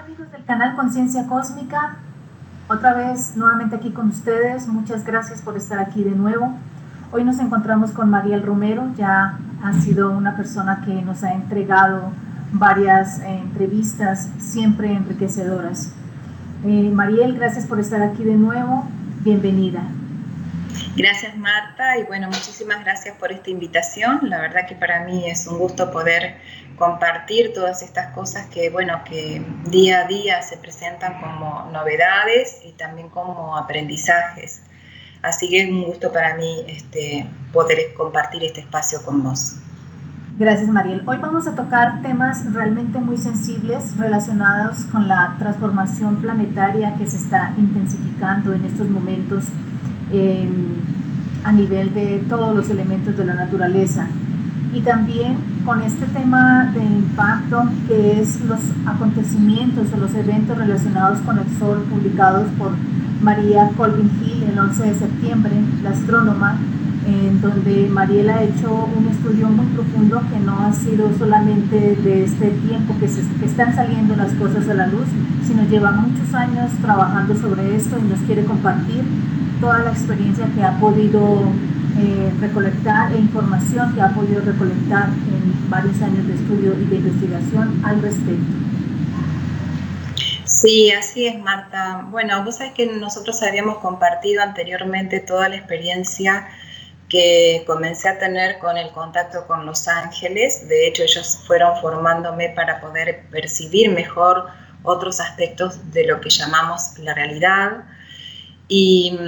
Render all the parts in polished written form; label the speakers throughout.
Speaker 1: Hola amigos del canal Conciencia Cósmica, otra vez nuevamente aquí con ustedes. Muchas gracias por estar aquí de nuevo. Hoy nos encontramos con Mariel Romero. Ya ha sido una persona que nos ha entregado varias entrevistas siempre enriquecedoras. Mariel, gracias por estar aquí de nuevo. Bienvenida.
Speaker 2: Gracias, Marta, y bueno, muchísimas gracias por esta invitación. La verdad que para mí es un gusto poder compartir todas estas cosas que, bueno, que día a día se presentan como novedades y también como aprendizajes. Así que es un gusto para mí poder compartir este espacio con vos.
Speaker 1: Gracias, Mariel. Hoy vamos a tocar temas realmente muy sensibles relacionados con la transformación planetaria que se está intensificando en estos momentos a nivel de todos los elementos de la naturaleza. Y también con este tema de impacto que es los acontecimientos o los eventos relacionados con el Sol publicados por María Colvin Hill el 11 de septiembre, la astrónoma, en donde Mariel ha hecho un estudio muy profundo que no ha sido solamente de este tiempo que están saliendo las cosas a la luz, sino lleva muchos años trabajando sobre esto y nos quiere compartir toda la experiencia que ha podido recolectar e información que ha podido recolectar en varios años de estudio y de investigación al respecto.
Speaker 2: Sí, así es, Marta. Bueno, vos sabés que nosotros habíamos compartido anteriormente toda la experiencia que comencé a tener con el contacto con los ángeles. De hecho, ellos fueron formándome para poder percibir mejor otros aspectos de lo que llamamos la realidad. Y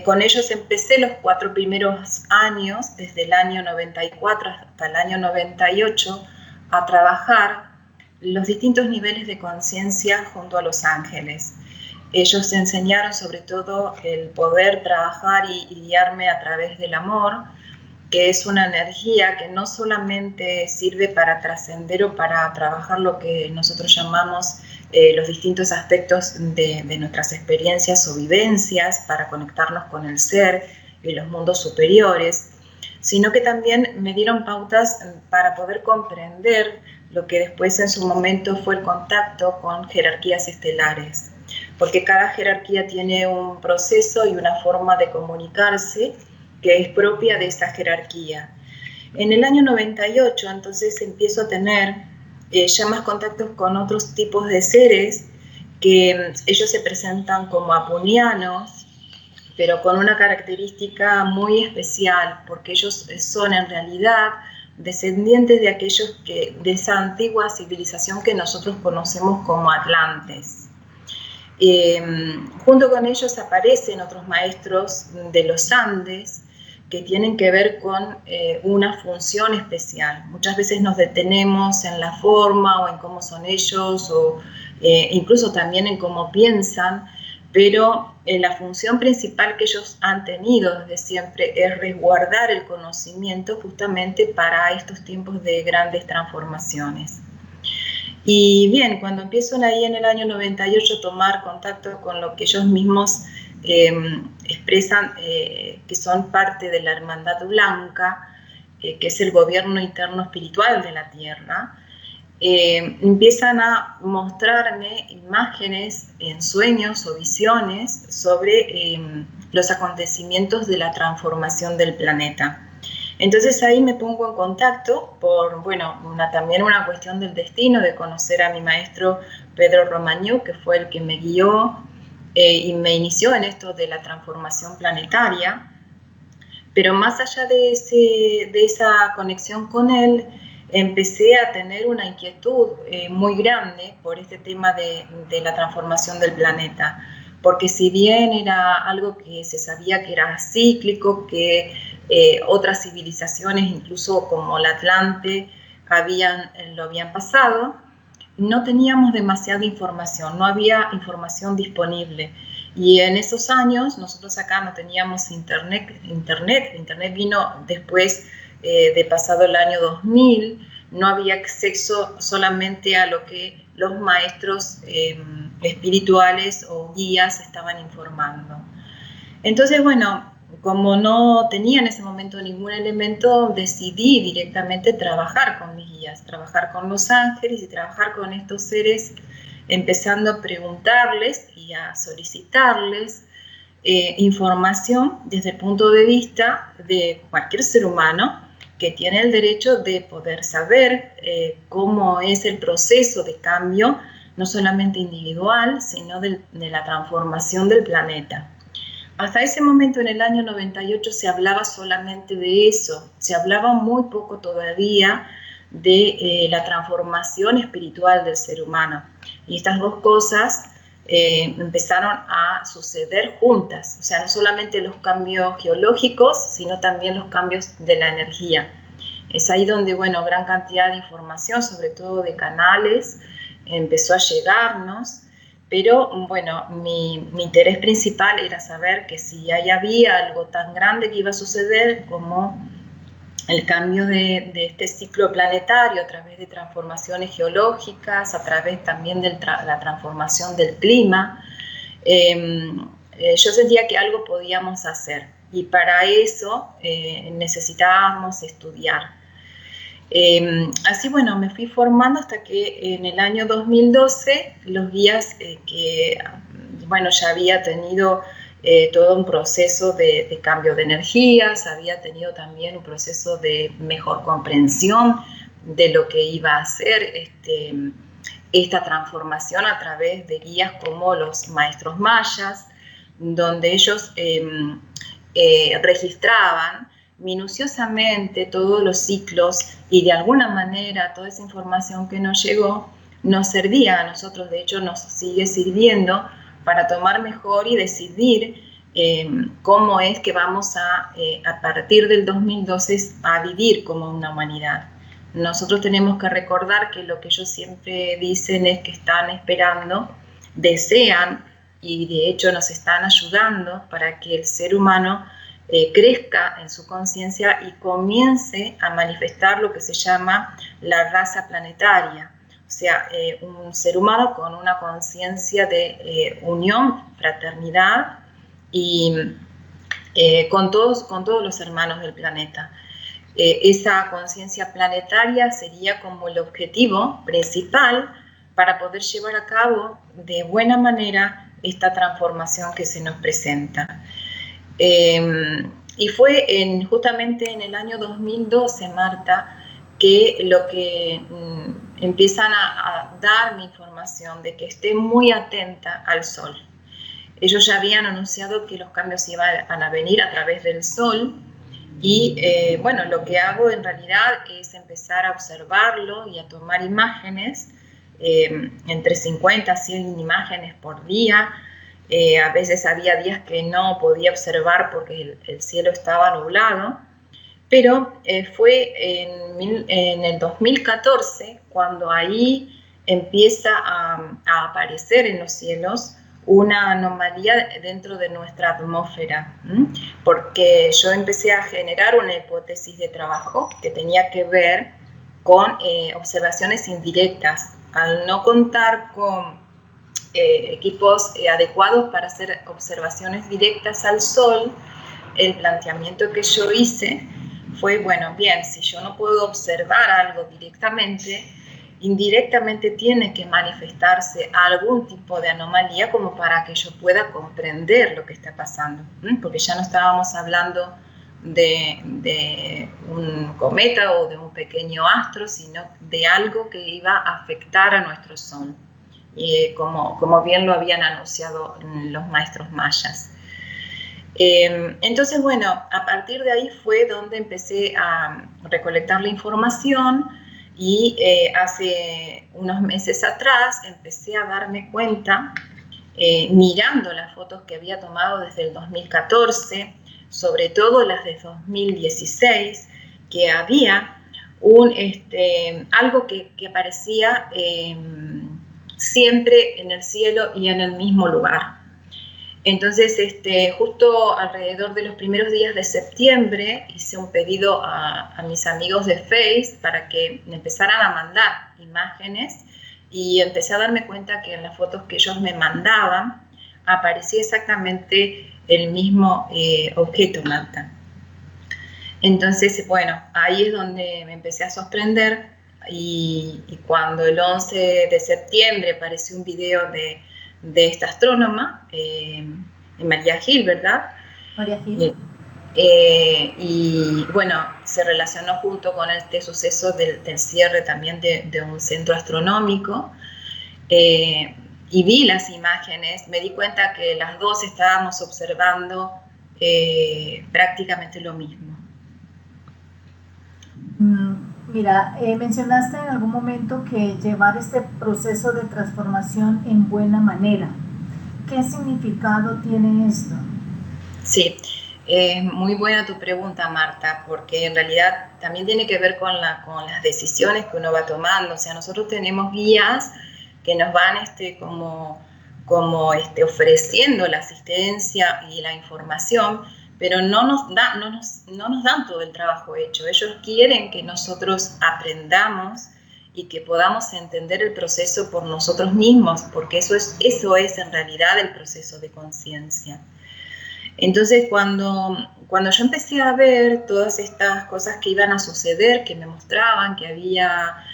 Speaker 2: con ellos empecé los 4 primeros años, desde el año 94 hasta el año 98, a trabajar los distintos niveles de conciencia junto a los ángeles. Ellos enseñaron sobre todo el poder trabajar y guiarme a través del amor, que es una energía que no solamente sirve para trascender o para trabajar lo que nosotros llamamos los distintos aspectos de nuestras experiencias o vivencias para conectarnos con el ser y los mundos superiores, sino que también me dieron pautas para poder comprender lo que después en su momento fue el contacto con jerarquías estelares, porque cada jerarquía tiene un proceso y una forma de comunicarse que es propia de esa jerarquía. En el año 98 entonces empiezo a tener ya más contactos con otros tipos de seres que ellos se presentan como apunianos, pero con una característica muy especial, porque ellos son en realidad descendientes de aquellos de esa antigua civilización que nosotros conocemos como Atlantes. Junto con ellos aparecen otros maestros de los Andes que tienen que ver con una función especial. Muchas veces nos detenemos en la forma o en cómo son ellos o incluso también en cómo piensan, pero la función principal que ellos han tenido desde siempre es resguardar el conocimiento justamente para estos tiempos de grandes transformaciones. Y bien, cuando empiezo ahí en el año 98 a tomar contacto con lo que ellos mismos expresan que son parte de la Hermandad Blanca, que es el gobierno interno espiritual de la Tierra, empiezan a mostrarme imágenes en sueños o visiones sobre los acontecimientos de la transformación del planeta. Entonces ahí me pongo en contacto por, bueno, también una cuestión del destino, de conocer a mi maestro Pedro Romagnú, que fue el que me guió y me inició en esto de la transformación planetaria. Pero más allá de esa conexión con él, empecé a tener una inquietud muy grande por este tema de la transformación del planeta. Porque si bien era algo que se sabía que era cíclico, que otras civilizaciones, incluso como la Atlante, lo habían pasado, no teníamos demasiada información, no había información disponible. Y en esos años, nosotros acá no teníamos internet vino después de pasado el año 2000, no había acceso solamente a lo que los maestros espirituales o guías estaban informando. Entonces, bueno, como no tenía en ese momento ningún elemento, decidí directamente trabajar con mis guías, trabajar con los ángeles y trabajar con estos seres, empezando a preguntarles y a solicitarles información desde el punto de vista de cualquier ser humano que tiene el derecho de poder saber cómo es el proceso de cambio, no solamente individual, sino de la transformación del planeta. Hasta ese momento, en el año 98, se hablaba solamente de eso, se hablaba muy poco todavía de la transformación espiritual del ser humano. Y estas dos cosas empezaron a suceder juntas, o sea, no solamente los cambios geológicos, sino también los cambios de la energía. Es ahí donde, bueno, gran cantidad de información, sobre todo de canales, empezó a llegarnos, pero bueno, mi interés principal era saber que si ahí había algo tan grande que iba a suceder como el cambio de este ciclo planetario a través de transformaciones geológicas, a través también de la transformación del clima, yo sentía que algo podíamos hacer y para eso necesitábamos estudiar. Así, bueno, me fui formando hasta que en el año 2012 los guías que, bueno, ya había tenido todo un proceso de cambio de energías, había tenido también un proceso de mejor comprensión de lo que iba a ser esta transformación a través de guías como los maestros mayas, donde ellos registraban minuciosamente todos los ciclos y de alguna manera toda esa información que nos llegó nos servía a nosotros, de hecho nos sigue sirviendo para tomar mejor y decidir cómo es que vamos a partir del 2012 a vivir como una humanidad. Nosotros tenemos que recordar que lo que ellos siempre dicen es que están esperando, desean y de hecho nos están ayudando para que el ser humano crezca en su conciencia y comience a manifestar lo que se llama la raza planetaria, o sea, un ser humano con una conciencia de unión, fraternidad y con todos los hermanos del planeta. Esa conciencia planetaria sería como el objetivo principal para poder llevar a cabo de buena manera esta transformación que se nos presenta. Y fue justamente en el año 2012, Marta, que lo que empiezan a darme información de que esté muy atenta al sol. Ellos ya habían anunciado que los cambios iban a venir a través del sol y bueno, lo que hago en realidad es empezar a observarlo y a tomar imágenes, entre 50 a 100 imágenes por día. A veces había días que no podía observar porque el cielo estaba nublado, pero fue en el 2014 cuando ahí empieza a aparecer en los cielos una anomalía dentro de nuestra atmósfera, porque yo empecé a generar una hipótesis de trabajo que tenía que ver con observaciones indirectas. Al no contar con equipos adecuados para hacer observaciones directas al sol, el planteamiento que yo hice fue, bueno, bien, si yo no puedo observar algo directamente, indirectamente tiene que manifestarse algún tipo de anomalía como para que yo pueda comprender lo que está pasando, porque ya no estábamos hablando de un cometa o de un pequeño astro, sino de algo que iba a afectar a nuestro sol, como bien lo habían anunciado los maestros mayas. Entonces, bueno, a partir de ahí fue donde empecé a recolectar la información y hace unos meses atrás empecé a darme cuenta, mirando las fotos que había tomado desde el 2014, sobre todo las de 2016, que había algo que aparecía siempre en el cielo y en el mismo lugar. Entonces, justo alrededor de los primeros días de septiembre hice un pedido a mis amigos de Face para que me empezaran a mandar imágenes y empecé a darme cuenta que en las fotos que ellos me mandaban aparecía exactamente el mismo objeto, Marta. Entonces, bueno, ahí es donde me empecé a sorprender y cuando el 11 de septiembre apareció un video de esta astrónoma, María Gil, ¿verdad?
Speaker 1: María Gil.
Speaker 2: Y bueno, se relacionó junto con este suceso del cierre también de un centro astronómico. Y vi las imágenes, me di cuenta que las dos estábamos observando prácticamente lo mismo.
Speaker 1: Mira, mencionaste en algún momento que llevar este proceso de transformación en buena manera. ¿Qué significado tiene esto?
Speaker 2: Sí, muy buena tu pregunta, Marta, porque en realidad también tiene que ver con las decisiones que uno va tomando. O sea, nosotros tenemos guías que nos van ofreciendo la asistencia y la información, pero no nos dan todo el trabajo hecho. Ellos quieren que nosotros aprendamos y que podamos entender el proceso por nosotros mismos, porque eso es en realidad el proceso de conciencia. Entonces, cuando yo empecé a ver todas estas cosas que iban a suceder, que me mostraban que había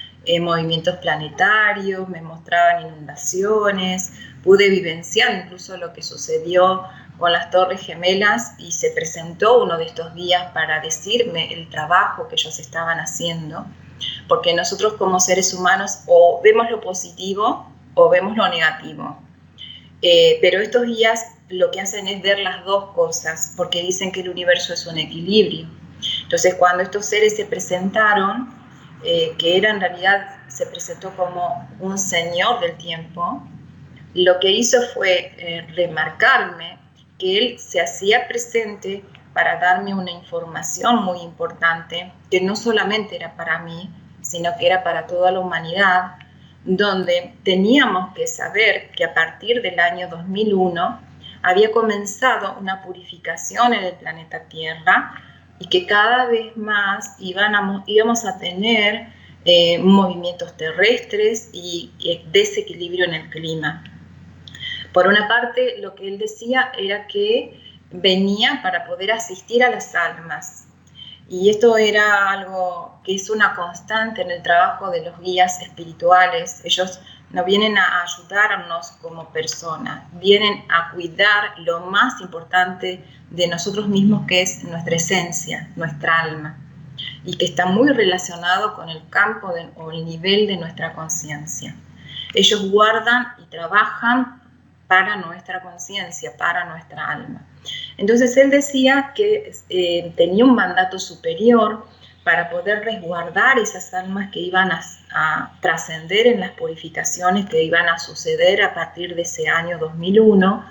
Speaker 2: movimientos planetarios, me mostraban inundaciones, pude vivenciar incluso lo que sucedió con las Torres Gemelas y se presentó uno de estos días para decirme el trabajo que ellos estaban haciendo, porque nosotros como seres humanos o vemos lo positivo o vemos lo negativo. Pero estos guías lo que hacen es ver las dos cosas, porque dicen que el universo es un equilibrio. Entonces, cuando estos seres se presentaron, que era en realidad, se presentó como un señor del tiempo, lo que hizo fue remarcarme que él se hacía presente para darme una información muy importante, que no solamente era para mí, sino que era para toda la humanidad, donde teníamos que saber que a partir del año 2001 había comenzado una purificación en el planeta Tierra y que cada vez más íbamos a tener movimientos terrestres y desequilibrio en el clima. Por una parte, lo que él decía era que venía para poder asistir a las almas. Y esto era algo que es una constante en el trabajo de los guías espirituales. Ellos no vienen a ayudarnos como personas, vienen a cuidar lo más importante de nosotros mismos, que es nuestra esencia, nuestra alma, y que está muy relacionado con el campo o el nivel de nuestra conciencia. Ellos guardan y trabajan para nuestra conciencia, para nuestra alma. Entonces él decía que tenía un mandato superior para poder resguardar esas almas que iban a trascender en las purificaciones que iban a suceder a partir de ese año 2001,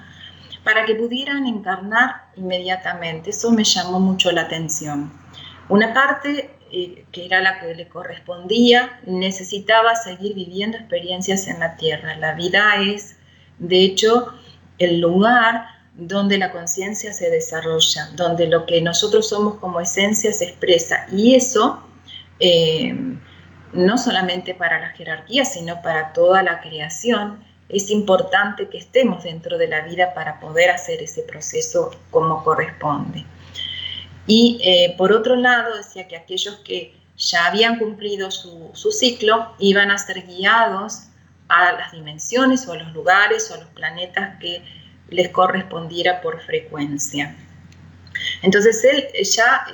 Speaker 2: para que pudieran encarnar inmediatamente. Eso me llamó mucho la atención. Una parte, que era la que le correspondía, necesitaba seguir viviendo experiencias en la Tierra. La vida es, de hecho, el lugar donde la conciencia se desarrolla, donde lo que nosotros somos como esencia se expresa. Y eso, no solamente para la jerarquía, sino para toda la creación, es importante que estemos dentro de la vida para poder hacer ese proceso como corresponde. Y por otro lado, decía que aquellos que ya habían cumplido su ciclo iban a ser guiados a las dimensiones o a los lugares o a los planetas que les correspondiera por frecuencia. Entonces él ya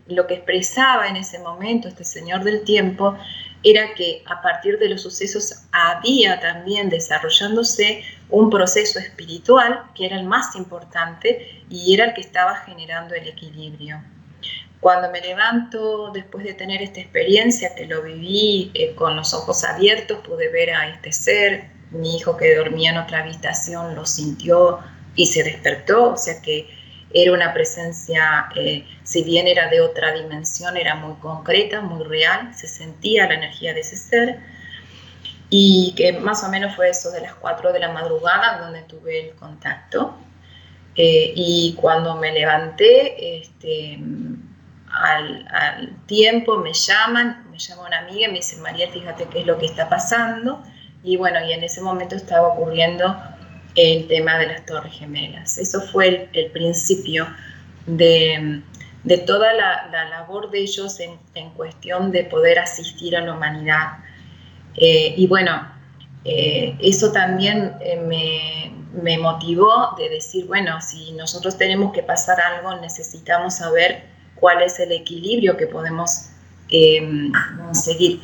Speaker 2: lo que expresaba en ese momento, este señor del tiempo, era que a partir de los sucesos había también desarrollándose un proceso espiritual que era el más importante y era el que estaba generando el equilibrio. Cuando me levanto después de tener esta experiencia, que lo viví con los ojos abiertos, pude ver a este ser. Mi hijo, que dormía en otra habitación, lo sintió y se despertó, o sea que era una presencia, si bien era de otra dimensión, era muy concreta, muy real, se sentía la energía de ese ser. Y que más o menos fue eso de las 4 de la madrugada donde tuve el contacto. Y cuando me levanté, al tiempo me llama una amiga y me dice: María, fíjate qué es lo que está pasando. Y bueno, y en ese momento estaba ocurriendo el tema de las Torres Gemelas. Eso fue el principio de toda la labor de ellos en cuestión de poder asistir a la humanidad. Y bueno, eso también me motivó de decir, bueno, si nosotros tenemos que pasar algo, necesitamos saber cuál es el equilibrio que podemos conseguir,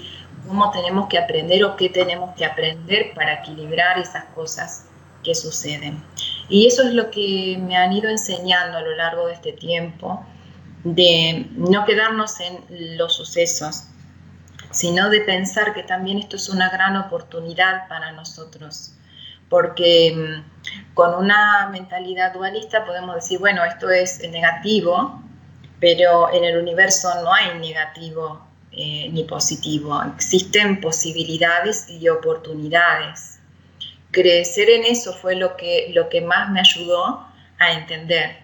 Speaker 2: cómo tenemos que aprender o qué tenemos que aprender para equilibrar esas cosas que suceden. Y eso es lo que me han ido enseñando a lo largo de este tiempo, de no quedarnos en los sucesos, sino de pensar que también esto es una gran oportunidad para nosotros, porque con una mentalidad dualista podemos decir, bueno, esto es negativo, pero en el universo no hay negativo ni positivo, existen posibilidades y oportunidades. Crecer en eso fue lo que más me ayudó a entender.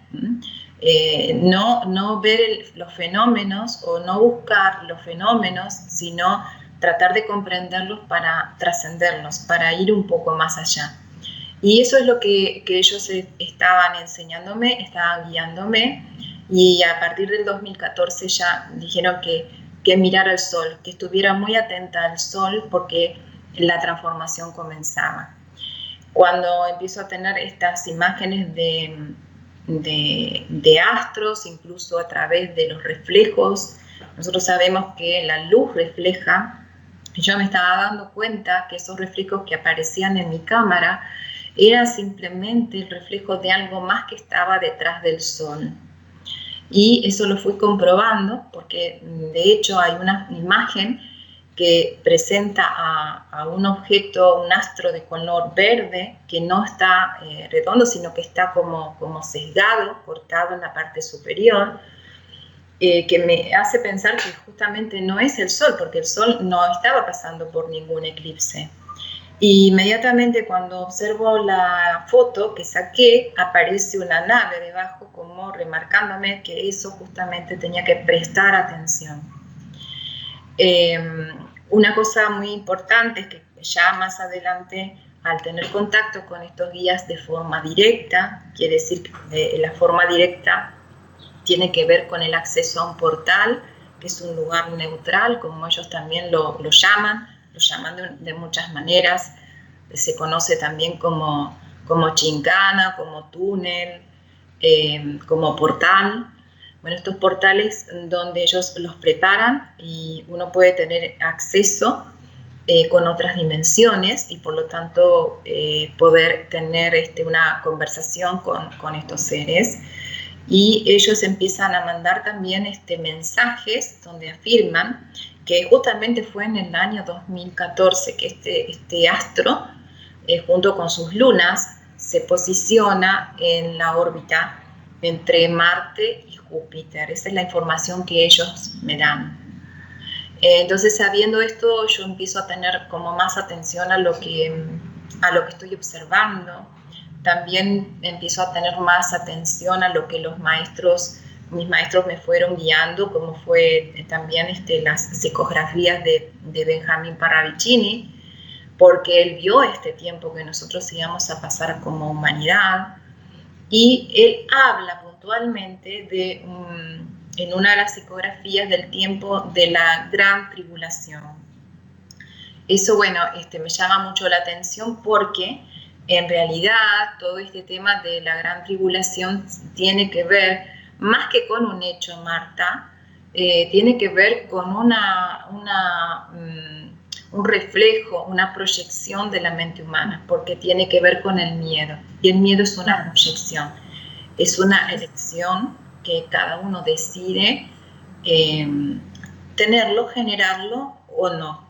Speaker 2: No ver los fenómenos o no buscar los fenómenos, sino tratar de comprenderlos para trascenderlos, para ir un poco más allá. Y eso es lo que ellos estaban enseñándome, estaban guiándome, y a partir del 2014 ya dijeron que mirara el sol, que estuviera muy atenta al sol porque la transformación comenzaba. Cuando empiezo a tener estas imágenes de astros, incluso a través de los reflejos, nosotros sabemos que la luz refleja, y yo me estaba dando cuenta que esos reflejos que aparecían en mi cámara era simplemente el reflejo de algo más que estaba detrás del sol. Y eso lo fui comprobando porque de hecho hay una imagen que presenta a un objeto, un astro de color verde, que no está redondo, sino que está como sesgado, cortado en la parte superior, que me hace pensar que justamente no es el Sol, porque el Sol no estaba pasando por ningún eclipse. Y inmediatamente cuando observo la foto que saqué, aparece una nave debajo como remarcándome que eso justamente tenía que prestar atención. Una cosa muy importante es que ya más adelante, al tener contacto con estos guías de forma directa, quiere decir que la forma directa tiene que ver con el acceso a un portal, que es un lugar neutral, como ellos también lo llaman de muchas maneras. Se conoce también como chincana, como túnel, como portal. Bueno, estos portales donde ellos los preparan y uno puede tener acceso con otras dimensiones y por lo tanto poder tener una conversación con estos seres. Y ellos empiezan a mandar también mensajes donde afirman que justamente fue en el año 2014 que este astro, junto con sus lunas, se posiciona en la órbita entre Marte y Júpiter. Esa es la información que ellos me dan. Entonces, sabiendo esto, yo empiezo a tener como más atención a lo que estoy observando. También empiezo a tener más atención a lo que mis maestros me fueron guiando, como fue también las psicografías de Benjamín Parravicini, porque él vio este tiempo que nosotros íbamos a pasar como humanidad, y él habla puntualmente en una de las psicografías del tiempo de la gran tribulación. Eso, bueno, me llama mucho la atención porque en realidad todo este tema de la gran tribulación tiene que ver, más que con un hecho, Marta, tiene que ver con un reflejo, una proyección de la mente humana, porque tiene que ver con el miedo. Y el miedo es una proyección, es una elección que cada uno decide tenerlo, generarlo o no.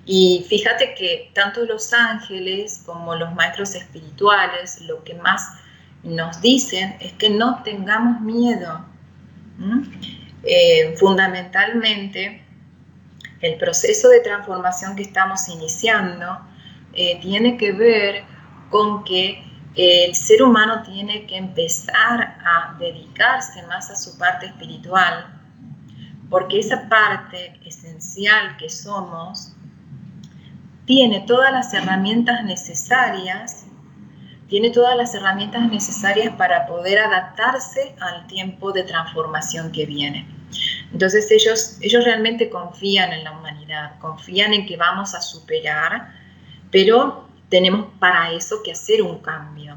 Speaker 2: Y fíjate que tanto los ángeles como los maestros espirituales lo que más nos dicen es que no tengamos miedo. Fundamentalmente, el proceso de transformación que estamos iniciando tiene que ver con que el ser humano tiene que empezar a dedicarse más a su parte espiritual, porque esa parte esencial que somos tiene todas las herramientas necesarias tiene todas las herramientas necesarias para poder adaptarse al tiempo de transformación que viene. Entonces ellos realmente confían en la humanidad, confían en que vamos a superar, pero tenemos para eso que hacer un cambio.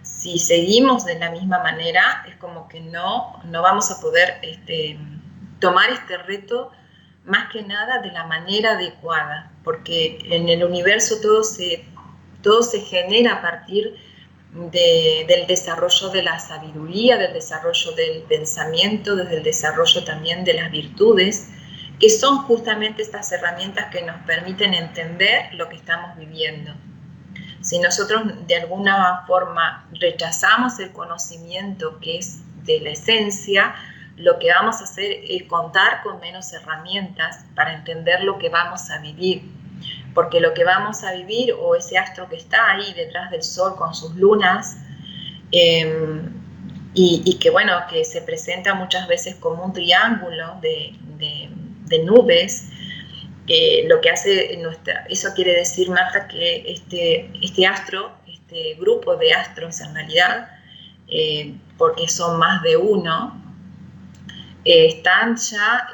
Speaker 2: Si seguimos de la misma manera, es como que no vamos a poder tomar este reto más que nada de la manera adecuada, porque en el universo todo se genera a partir del desarrollo de la sabiduría, del desarrollo del pensamiento, desde el desarrollo también de las virtudes, que son justamente estas herramientas que nos permiten entender lo que estamos viviendo. Si nosotros de alguna forma rechazamos el conocimiento que es de la esencia, lo que vamos a hacer es contar con menos herramientas para entender lo que vamos a vivir. Porque lo que vamos a vivir, o ese astro que está ahí detrás del Sol con sus lunas, y que bueno, que se presenta muchas veces como un triángulo de nubes, lo que hace eso quiere decir, Marta, que este astro, este grupo de astros en realidad, porque son más de uno, están ya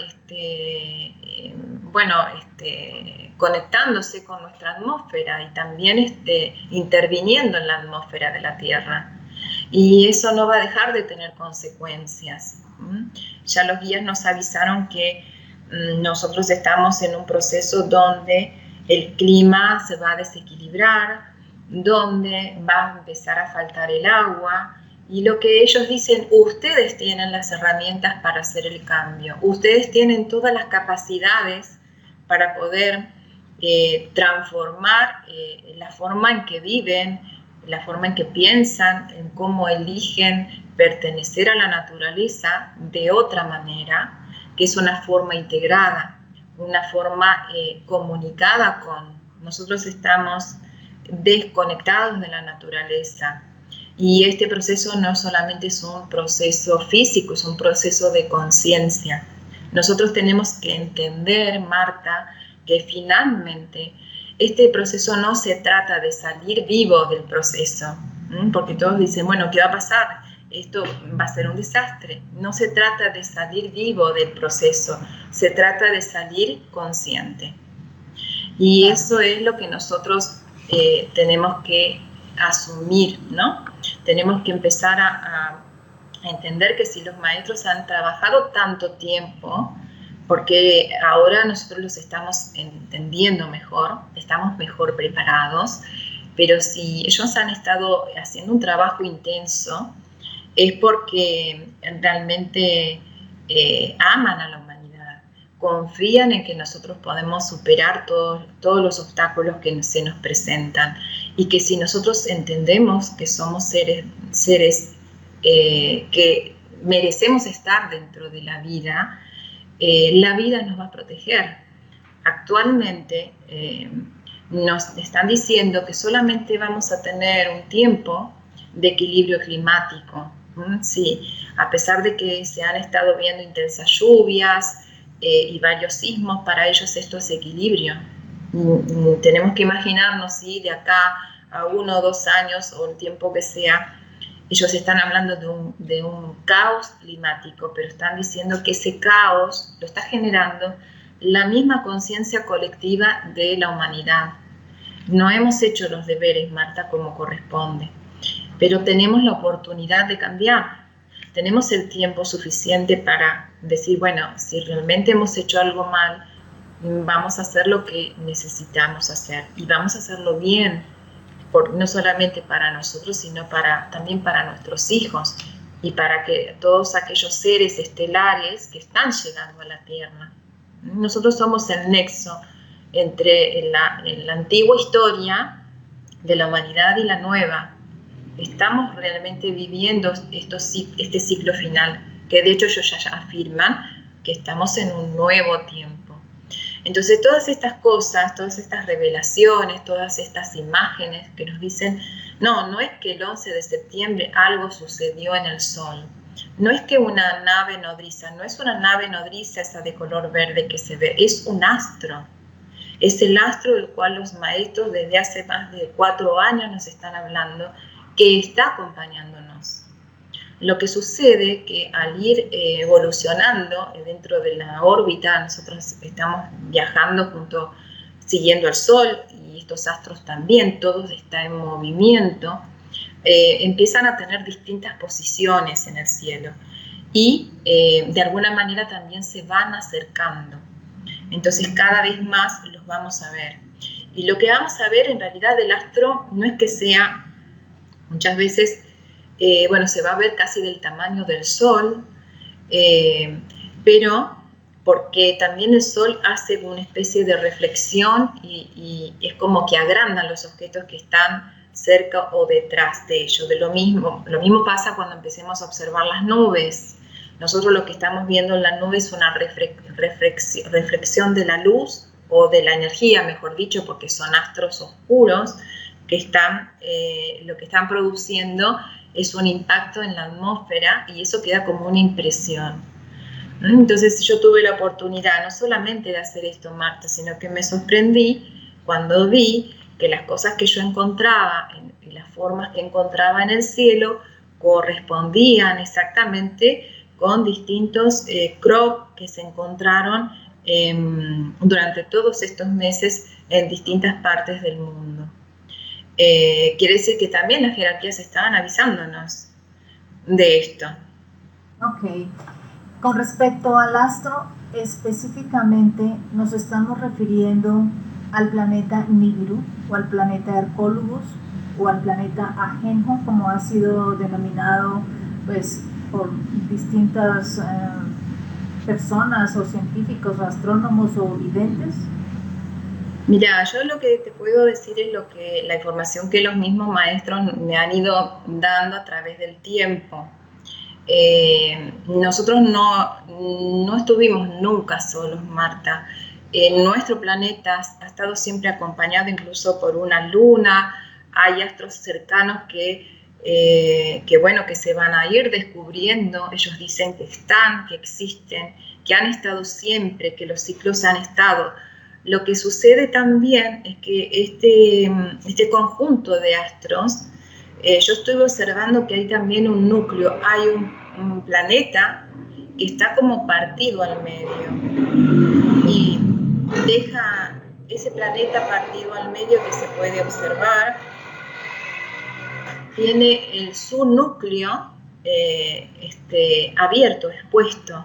Speaker 2: conectándose con nuestra atmósfera y también interviniendo en la atmósfera de la Tierra. Y eso no va a dejar de tener consecuencias. Ya los guías nos avisaron que nosotros estamos en un proceso donde el clima se va a desequilibrar, donde va a empezar a faltar el agua, y lo que ellos dicen, ustedes tienen las herramientas para hacer el cambio, ustedes tienen todas las capacidades para poder transformar la forma en que viven, la forma en que piensan, en cómo eligen pertenecer a la naturaleza de otra manera, que es una forma integrada, una forma comunicada con. Nosotros estamos desconectados de la naturaleza. Y este proceso no solamente es un proceso físico, es un proceso de conciencia. Nosotros tenemos que entender, Marta, que finalmente este proceso no se trata de salir vivo del proceso, porque todos dicen, bueno, ¿qué va a pasar? Esto va a ser un desastre. No se trata de salir vivo del proceso, se trata de salir consciente. Y eso es lo que nosotros tenemos que asumir, ¿no? Tenemos que empezar a entender que si los maestros han trabajado tanto tiempo, porque ahora nosotros los estamos entendiendo mejor, estamos mejor preparados, pero si ellos han estado haciendo un trabajo intenso, es porque realmente aman a la humanidad, confían en que nosotros podemos superar todos los obstáculos que se nos presentan, y que si nosotros entendemos que somos seres que merecemos estar dentro de la vida nos va a proteger. Actualmente nos están diciendo que solamente vamos a tener un tiempo de equilibrio climático. Sí, a pesar de que se han estado viendo intensas lluvias y varios sismos, para ellos esto es equilibrio. Tenemos que imaginarnos si de acá a 1 o 2 años, o el tiempo que sea, ellos están hablando de un caos climático, pero están diciendo que ese caos lo está generando la misma conciencia colectiva de la humanidad. No hemos hecho los deberes, Marta, como corresponde, pero tenemos la oportunidad de cambiar. Tenemos el tiempo suficiente para decir, bueno, si realmente hemos hecho algo mal, vamos a hacer lo que necesitamos hacer y vamos a hacerlo bien, no solamente para nosotros, sino también para nuestros hijos y para que todos aquellos seres estelares que están llegando a la Tierra. Nosotros somos el nexo entre la antigua historia de la humanidad y la nueva. Estamos realmente viviendo este ciclo final, que de hecho ellos ya afirman que estamos en un nuevo tiempo. Entonces todas estas cosas, todas estas revelaciones, todas estas imágenes que nos dicen, no es que el 11 de septiembre algo sucedió en el Sol, no es que una nave nodriza, no es una nave nodriza esa de color verde que se ve, es un astro. Es el astro del cual los maestros desde hace más de 4 años nos están hablando, que está acompañándonos. Lo que sucede que al ir evolucionando dentro de la órbita, nosotros estamos viajando siguiendo el Sol, y estos astros también, todos están en movimiento, empiezan a tener distintas posiciones en el cielo y de alguna manera también se van acercando. Entonces cada vez más los vamos a ver. Y lo que vamos a ver en realidad del astro no es que sea, muchas veces, se va a ver casi del tamaño del Sol, pero porque también el Sol hace una especie de reflexión y es como que agrandan los objetos que están cerca o detrás de ellos. Lo mismo pasa cuando empecemos a observar las nubes. Nosotros lo que estamos viendo en la nube es una reflexión de la luz o de la energía, mejor dicho, porque son astros oscuros que lo que están produciendo es un impacto en la atmósfera y eso queda como una impresión. Entonces yo tuve la oportunidad no solamente de hacer esto, Marta, sino que me sorprendí cuando vi que las cosas que yo encontraba y las formas que encontraba en el cielo correspondían exactamente con distintos crop que se encontraron durante todos estos meses en distintas partes del mundo. Quiere decir que también las jerarquías estaban avisándonos de esto.
Speaker 1: Ok. Con respecto al astro, específicamente nos estamos refiriendo al planeta Nibiru, o al planeta Hercólogos, o al planeta Ajenjo, como ha sido denominado pues, por distintas personas o científicos, o astrónomos o videntes.
Speaker 2: Mira, yo lo que te puedo decir es la información que los mismos maestros me han ido dando a través del tiempo. Nosotros no estuvimos nunca solos, Marta. Nuestro planeta ha estado siempre acompañado incluso por una luna. Hay astros cercanos que se van a ir descubriendo. Ellos dicen que están, que existen, que han estado siempre, que los ciclos han estado. Lo que sucede también es que este conjunto de astros, yo estuve observando que hay también un núcleo, hay un planeta que está como partido al medio y deja ese planeta partido al medio que se puede observar, tiene su núcleo abierto, expuesto.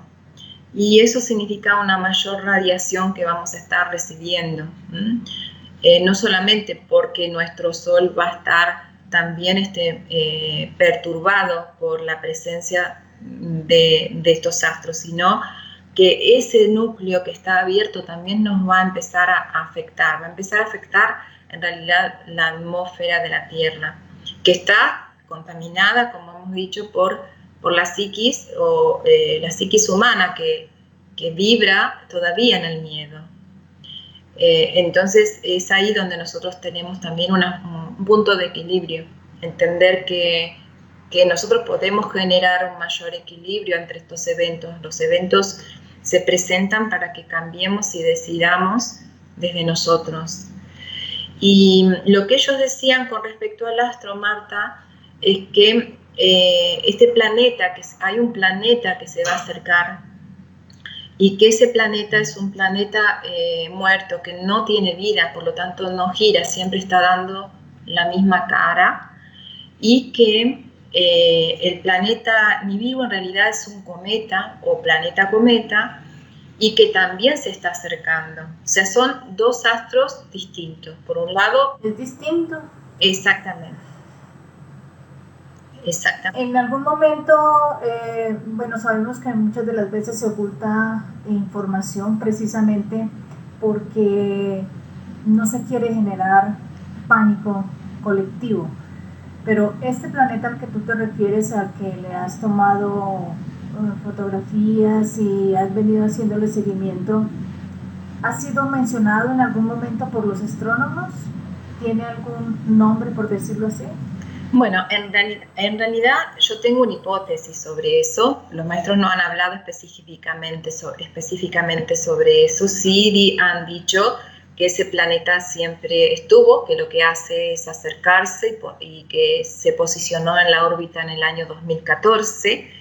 Speaker 2: Y eso significa una mayor radiación que vamos a estar recibiendo. No solamente porque nuestro Sol va a estar también perturbado por la presencia de estos astros, sino que ese núcleo que está abierto también nos va a empezar a afectar. Va a empezar a afectar en realidad la atmósfera de la Tierra, que está contaminada, como hemos dicho, por la psiquis o la psiquis humana que vibra todavía en el miedo. Entonces es ahí donde nosotros tenemos también un punto de equilibrio, entender que nosotros podemos generar un mayor equilibrio entre estos eventos. Los eventos se presentan para que cambiemos y decidamos desde nosotros. Y lo que ellos decían con respecto al astro, Marta, es que hay un planeta que se va a acercar y que ese planeta es un planeta muerto, que no tiene vida, por lo tanto no gira, siempre está dando la misma cara, y que el planeta Nibiru en realidad es un cometa o planeta cometa, y que también se está acercando. O sea, son dos astros distintos. Por un lado...
Speaker 1: ¿Es distinto?
Speaker 2: Exactamente.
Speaker 1: En algún momento, sabemos que muchas de las veces se oculta información precisamente porque no se quiere generar pánico colectivo. Pero este planeta al que tú te refieres, al que le has tomado fotografías y has venido haciéndole seguimiento, ¿ha sido mencionado en algún momento por los astrónomos? ¿Tiene algún nombre, por decirlo así?
Speaker 2: Bueno, en realidad yo tengo una hipótesis sobre eso. Los maestros no han hablado específicamente sobre eso. Sí han dicho que ese planeta siempre estuvo, que lo que hace es acercarse y que se posicionó en la órbita en el año 2014,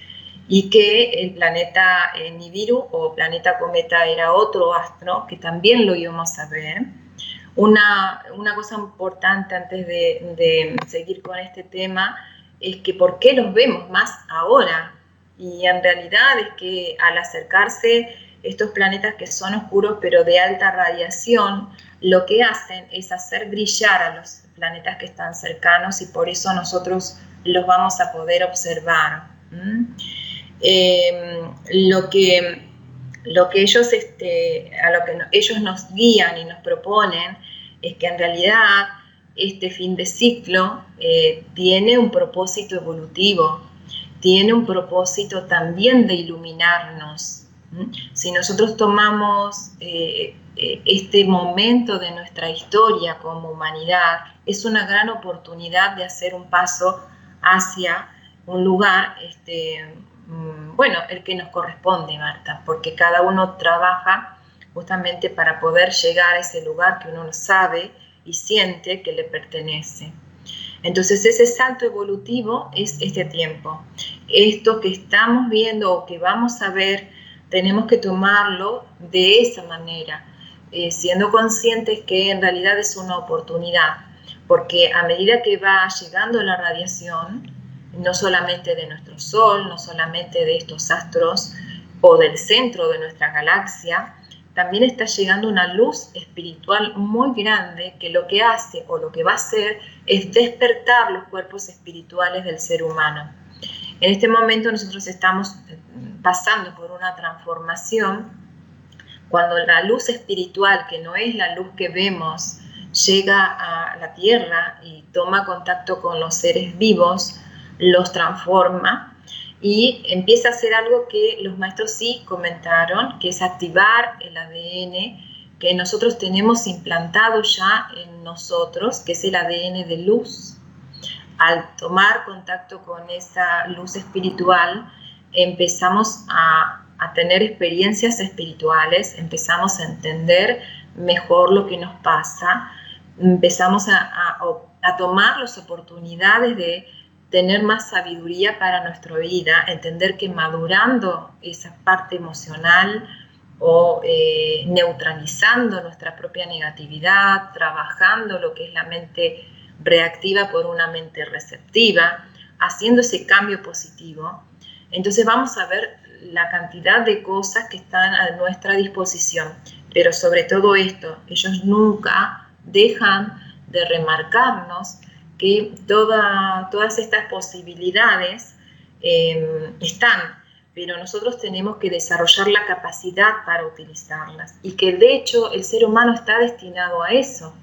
Speaker 2: y que el planeta Nibiru o planeta cometa era otro astro que también lo íbamos a ver. Una cosa importante antes de seguir con este tema es que ¿por qué los vemos más ahora? Y en realidad es que al acercarse estos planetas que son oscuros pero de alta radiación, lo que hacen es hacer brillar a los planetas que están cercanos, y por eso nosotros los vamos a poder observar. Lo que ellos, a lo que ellos nos guían y nos proponen es que en realidad este fin de ciclo tiene un propósito evolutivo, tiene un propósito también de iluminarnos. Si nosotros tomamos este momento de nuestra historia como humanidad, es una gran oportunidad de hacer un paso hacia un lugar, bueno, el que nos corresponde, Marta, porque cada uno trabaja justamente para poder llegar a ese lugar que uno sabe y siente que le pertenece. Entonces ese salto evolutivo es este tiempo. Esto que estamos viendo o que vamos a ver, tenemos que tomarlo de esa manera, siendo conscientes que en realidad es una oportunidad, porque a medida que va llegando la radiación, no solamente de nuestro Sol, no solamente de estos astros o del centro de nuestra galaxia, también está llegando una luz espiritual muy grande que lo que hace o lo que va a hacer es despertar los cuerpos espirituales del ser humano. En este momento nosotros estamos pasando por una transformación. Cuando la luz espiritual, que no es la luz que vemos, llega a la Tierra y toma contacto con los seres vivos, los transforma y empieza a hacer algo que los maestros sí comentaron, que es activar el ADN que nosotros tenemos implantado ya en nosotros, que es el ADN de luz. Al tomar contacto con esa luz espiritual, empezamos a tener experiencias espirituales, empezamos a entender mejor lo que nos pasa, empezamos a tomar las oportunidades de tener más sabiduría para nuestra vida, entender que madurando esa parte emocional o neutralizando nuestra propia negatividad, trabajando lo que es la mente reactiva por una mente receptiva, haciendo ese cambio positivo, entonces vamos a ver la cantidad de cosas que están a nuestra disposición. Pero sobre todo esto, ellos nunca dejan de remarcarnos que todas estas posibilidades están, pero nosotros tenemos que desarrollar la capacidad para utilizarlas, y que de hecho el ser humano está destinado a eso.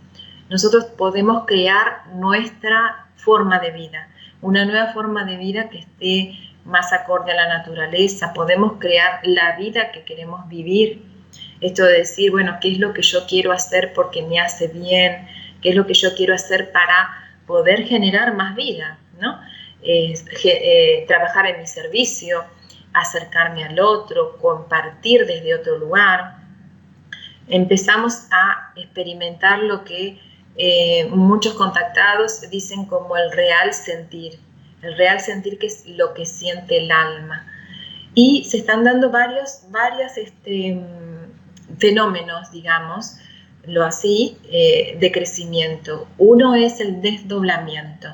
Speaker 2: Nosotros podemos crear nuestra forma de vida, una nueva forma de vida que esté más acorde a la naturaleza. Podemos crear la vida que queremos vivir. Esto de decir, bueno, ¿qué es lo que yo quiero hacer porque me hace bien? ¿Qué es lo que yo quiero hacer para poder generar más vida, ¿no? Trabajar en mi servicio, acercarme al otro, compartir desde otro lugar. Empezamos a experimentar lo que muchos contactados dicen como el real sentir que es lo que siente el alma. Y se están dando varios fenómenos, digamos, de crecimiento. Uno es el desdoblamiento.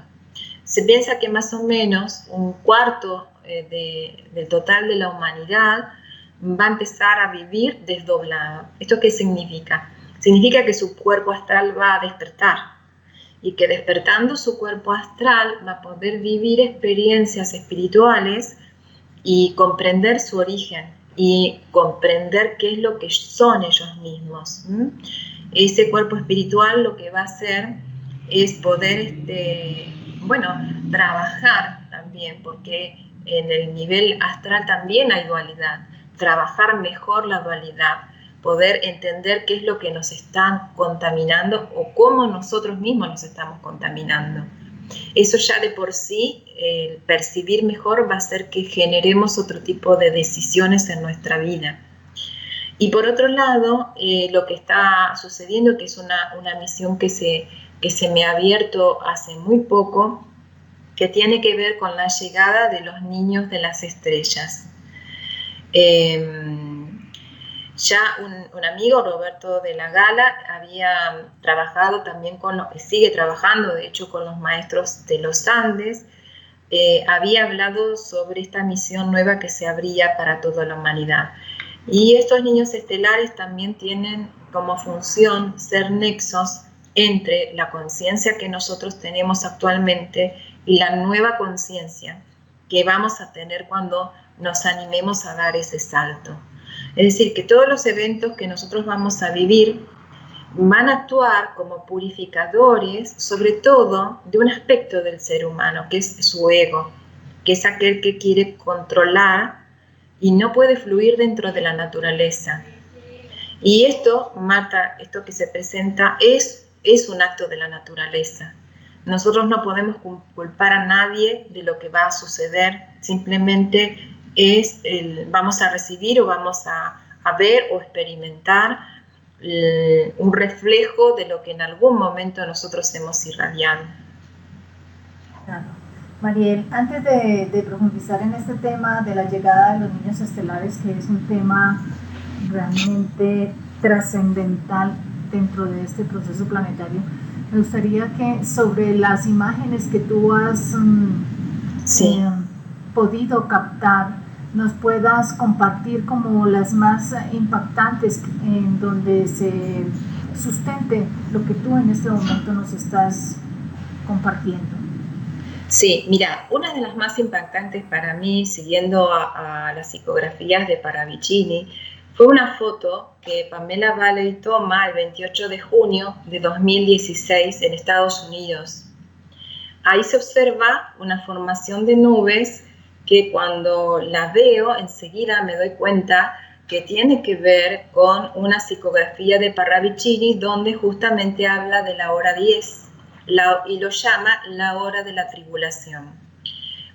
Speaker 2: Se piensa que más o menos un cuarto del total de la humanidad va a empezar a vivir desdoblado. ¿Esto qué significa? Significa que su cuerpo astral va a despertar, y que despertando su cuerpo astral va a poder vivir experiencias espirituales y comprender su origen y comprender qué es lo que son ellos mismos. Ese cuerpo espiritual lo que va a hacer es poder trabajar también, porque en el nivel astral también hay dualidad, trabajar mejor la dualidad, poder entender qué es lo que nos están contaminando o cómo nosotros mismos nos estamos contaminando. Eso ya de por sí, el percibir mejor va a hacer que generemos otro tipo de decisiones en nuestra vida. Y por otro lado, lo que está sucediendo, que es una misión que se me ha abierto hace muy poco, que tiene que ver con la llegada de los niños de las estrellas. Ya un amigo, Roberto de la Gala, había trabajado también sigue trabajando, de hecho, con los maestros de los Andes. Había hablado sobre esta misión nueva que se abría para toda la humanidad. Y estos niños estelares también tienen como función ser nexos entre la conciencia que nosotros tenemos actualmente y la nueva conciencia que vamos a tener cuando nos animemos a dar ese salto. Es decir, que todos los eventos que nosotros vamos a vivir van a actuar como purificadores, sobre todo de un aspecto del ser humano, que es su ego, que es aquel que quiere controlar y no puede fluir dentro de la naturaleza. Y esto, Marta, esto que se presenta es un acto de la naturaleza. Nosotros no podemos culpar a nadie de lo que va a suceder, simplemente vamos a recibir o vamos a ver o experimentar un reflejo de lo que en algún momento nosotros hemos irradiado.
Speaker 1: Claro. Mariel, antes de profundizar en este tema de la llegada de los niños estelares, que es un tema realmente trascendental dentro de este proceso planetario, me gustaría que sobre las imágenes que tú has podido captar, nos puedas compartir como las más impactantes en donde se sustente lo que tú en este momento nos estás compartiendo.
Speaker 2: Sí, mira, una de las más impactantes para mí, siguiendo a las psicografías de Paravicini, fue una foto que Pamela Valley toma el 28 de junio de 2016 en Estados Unidos. Ahí se observa una formación de nubes que cuando la veo enseguida me doy cuenta que tiene que ver con una psicografía de Paravicini donde justamente habla de la hora 10 y lo llama la hora de la tribulación.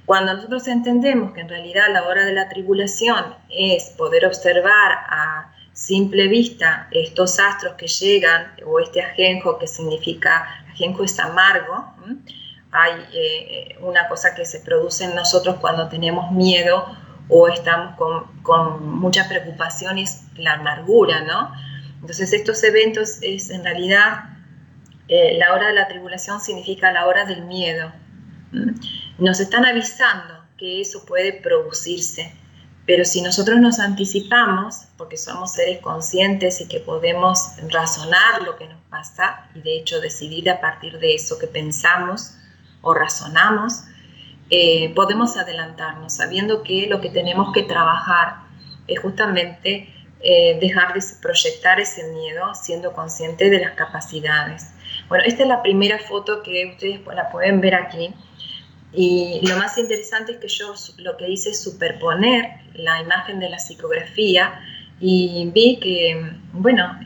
Speaker 2: Cuando nosotros entendemos que en realidad la hora de la tribulación es poder observar a simple vista estos astros que llegan, o este ajenjo que significa, ajenjo es amargo, hay una cosa que se produce en nosotros cuando tenemos miedo o estamos con mucha preocupación, es la amargura, ¿no? Entonces estos eventos es en realidad, la hora de la tribulación significa la hora del miedo. Nos están avisando que eso puede producirse, pero si nosotros nos anticipamos, porque somos seres conscientes y que podemos razonar lo que nos pasa y de hecho decidir a partir de eso que pensamos o razonamos, podemos adelantarnos sabiendo que lo que tenemos que trabajar es justamente dejar de proyectar ese miedo siendo consciente de las capacidades. Bueno, esta es la primera foto que ustedes la pueden ver aquí. Y lo más interesante es que yo lo que hice es superponer la imagen de la psicografía y vi que, bueno,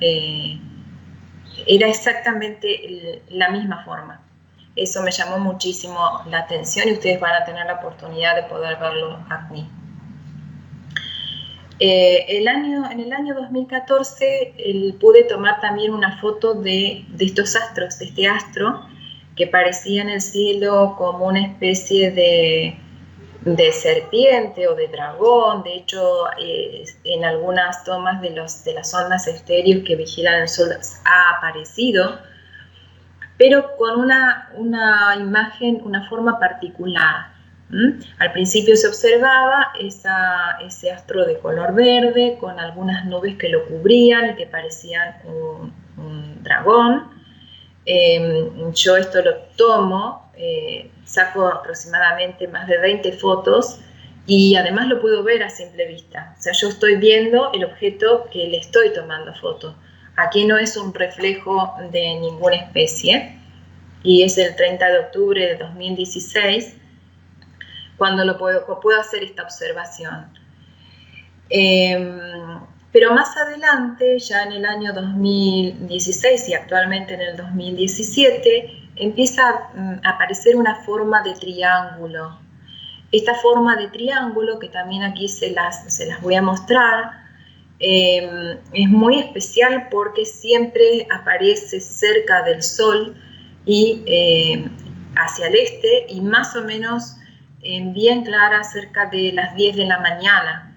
Speaker 2: era exactamente la misma forma. Eso me llamó muchísimo la atención y ustedes van a tener la oportunidad de poder verlo aquí. En el año 2014 pude tomar también una foto de estos astros, de este astro, que parecía en el cielo como una especie de serpiente o de dragón. De hecho, en algunas tomas de las ondas estéreos que vigilan el Sol ha aparecido, pero con una imagen, una forma particular. Al principio se observaba ese astro de color verde con algunas nubes que lo cubrían y que parecían un dragón. Yo esto lo tomo, saco aproximadamente más de 20 fotos y además lo puedo ver a simple vista. O sea, yo estoy viendo el objeto que le estoy tomando foto. Aquí no es un reflejo de ninguna especie y es el 30 de octubre de 2016 cuando puedo hacer esta observación. Pero más adelante, ya en el año 2016 y actualmente en el 2017, empieza a aparecer una forma de triángulo. Esta forma de triángulo, que también aquí se las voy a mostrar, es muy especial porque siempre aparece cerca del Sol y hacia el este y más o menos bien clara cerca de las 10 de la mañana,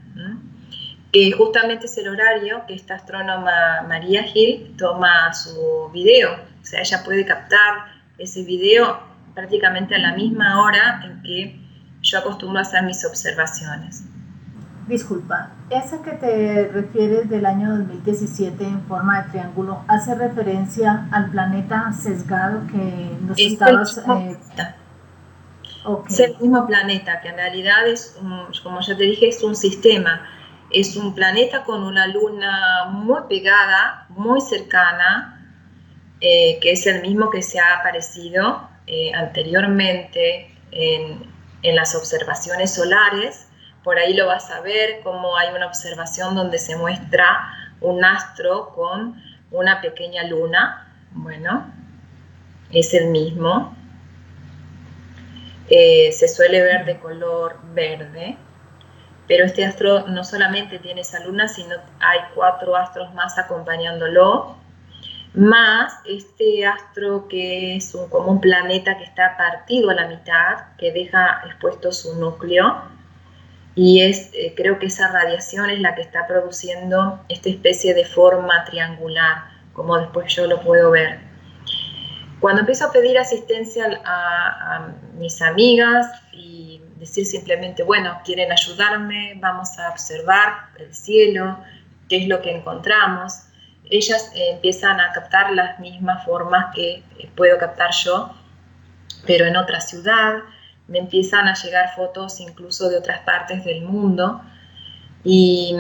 Speaker 2: que justamente es el horario que esta astrónoma Maria Hill toma su video. O sea, ella puede captar ese video prácticamente a la misma hora en que yo acostumbro a hacer mis observaciones.
Speaker 1: Disculpa, esa que te refieres del año 2017 en forma de triángulo, ¿hace referencia al planeta sesgado que nos estabas...
Speaker 2: Es el mismo planeta, que en realidad es, como ya te dije, es un sistema. Es un planeta con una luna muy pegada, muy cercana, que es el mismo que se ha aparecido anteriormente en las observaciones solares. Por ahí lo vas a ver, como hay una observación donde se muestra un astro con una pequeña luna. Bueno, es el mismo. Se suele ver de color verde, pero este astro no solamente tiene esa luna, sino hay 4 astros más acompañándolo, más este astro que es como un planeta que está partido a la mitad, que deja expuesto su núcleo, y creo que esa radiación es la que está produciendo esta especie de forma triangular, como después yo lo puedo ver. Cuando empiezo a pedir asistencia a mis amigas y decir simplemente, bueno, quieren ayudarme, vamos a observar el cielo, qué es lo que encontramos, ellas empiezan a captar las mismas formas que puedo captar yo, pero en otra ciudad. Me empiezan a llegar fotos incluso de otras partes del mundo y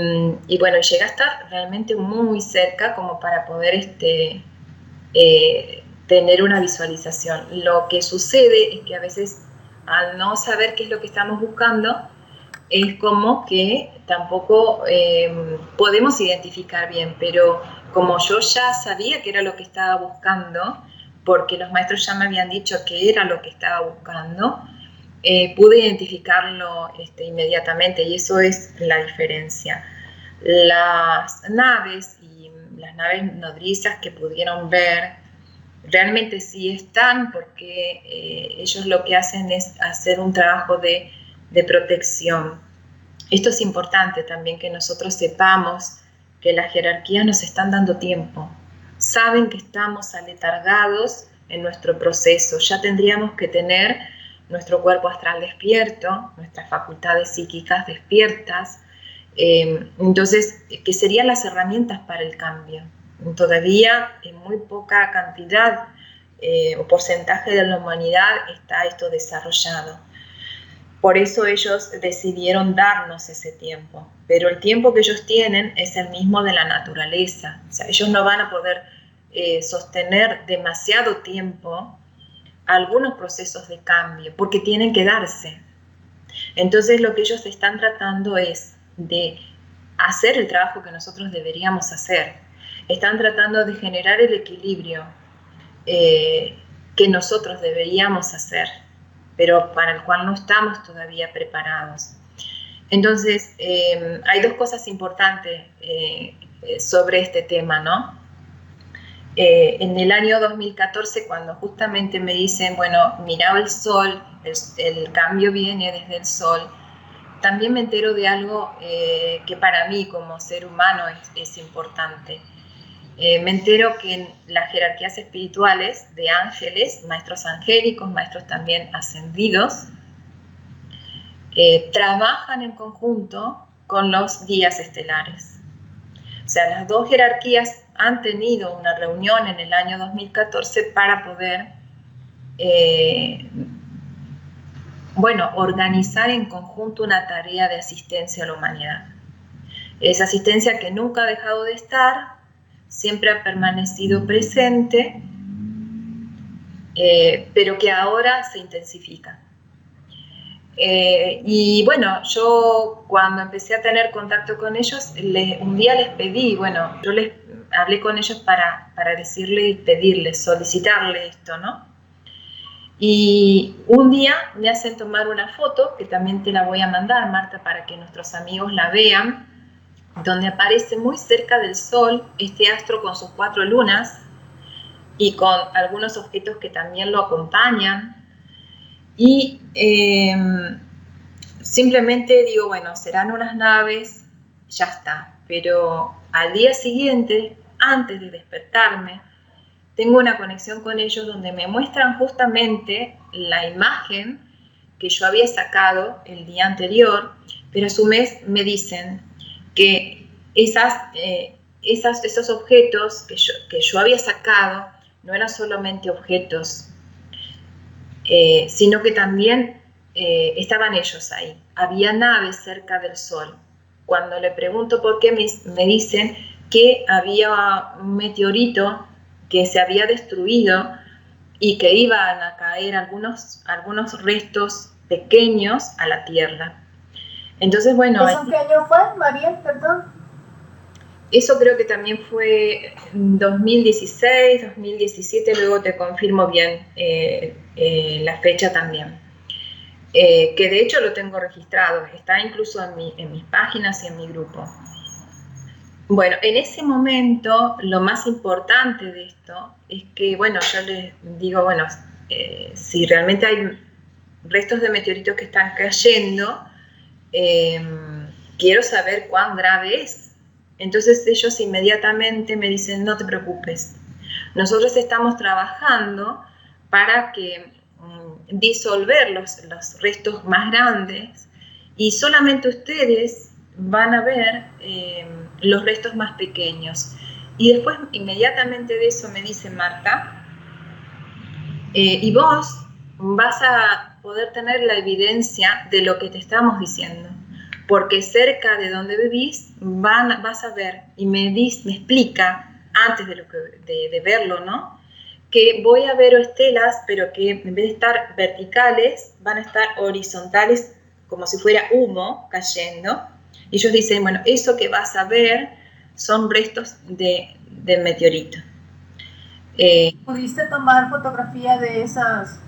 Speaker 2: bueno, llega a estar realmente muy cerca como para poder tener una visualización. Lo que sucede es que a veces, al no saber qué es lo que estamos buscando, es como que tampoco podemos identificar bien, pero como yo ya sabía que era lo que estaba buscando, porque los maestros ya me habían dicho que era lo que estaba buscando, pude identificarlo inmediatamente, y eso es la diferencia. Las naves y las naves nodrizas que pudieron ver realmente sí están, porque ellos lo que hacen es hacer un trabajo de protección. Esto es importante también, que nosotros sepamos que las jerarquías nos están dando tiempo. Saben que estamos aletargados en nuestro proceso. Ya tendríamos que tener nuestro cuerpo astral despierto, nuestras facultades psíquicas despiertas. Entonces, ¿qué serían las herramientas para el cambio? Todavía en muy poca cantidad o porcentaje de la humanidad está esto desarrollado. Por eso ellos decidieron darnos ese tiempo, pero el tiempo que ellos tienen es el mismo de la naturaleza. O sea, ellos no van a poder sostener demasiado tiempo algunos procesos de cambio, porque tienen que darse. Entonces lo que ellos están tratando es de hacer el trabajo que nosotros deberíamos hacer. Están tratando de generar el equilibrio que nosotros deberíamos hacer, pero para el cual no estamos todavía preparados. Entonces, hay 2 cosas importantes sobre este tema, ¿no? En el año 2014, cuando justamente me dicen, bueno, mira el sol, el cambio viene desde el sol, también me entero de algo que para mí como ser humano es importante. Me entero que en las jerarquías espirituales de ángeles, maestros angélicos, maestros también ascendidos, trabajan en conjunto con los guías estelares. O sea, las 2 jerarquías han tenido una reunión en el año 2014 para poder organizar en conjunto una tarea de asistencia a la humanidad. Esa asistencia que nunca ha dejado de estar, siempre ha permanecido presente, pero que ahora se intensifica. Y bueno, yo cuando empecé a tener contacto con ellos, un día les pedí, yo les hablé con ellos para decirles, pedirles, solicitarles esto, ¿no? Y un día me hacen tomar una foto, que también te la voy a mandar, Marta, para que nuestros amigos la vean, donde aparece muy cerca del Sol este astro con sus 4 lunas y con algunos objetos que también lo acompañan. Y simplemente digo, bueno, serán unas naves, ya está. Pero al día siguiente, antes de despertarme, tengo una conexión con ellos donde me muestran justamente la imagen que yo había sacado el día anterior, pero a su vez me dicen que esos objetos que yo había sacado no eran solamente objetos, sino que también estaban ellos ahí. Había naves cerca del Sol. Cuando le pregunto por qué, me dicen que había un meteorito que se había destruido y que iban a caer algunos restos pequeños a la Tierra. Entonces, bueno...
Speaker 1: ¿Eso qué año fue, María? Perdón.
Speaker 2: Eso creo que también fue 2016, 2017, luego te confirmo bien la fecha también. Que de hecho lo tengo registrado, está incluso en mis páginas y en mi grupo. Bueno, en ese momento lo más importante de esto es que, bueno, yo les digo, bueno, si realmente hay restos de meteoritos que están cayendo, quiero saber cuán grave es. Entonces ellos inmediatamente me dicen, no te preocupes, nosotros estamos trabajando para que disolver los restos más grandes y solamente ustedes van a ver los restos más pequeños. Y después inmediatamente de eso me dice Marta, y vos vas a poder tener la evidencia de lo que te estamos diciendo, porque cerca de donde vivís vas a ver, y me explica antes de verlo, ¿no? Que voy a ver estelas, pero que en vez de estar verticales, van a estar horizontales, como si fuera humo cayendo. Y ellos dicen, bueno, eso que vas a ver son restos de meteorito.
Speaker 1: ¿Pudiste tomar fotografía de esas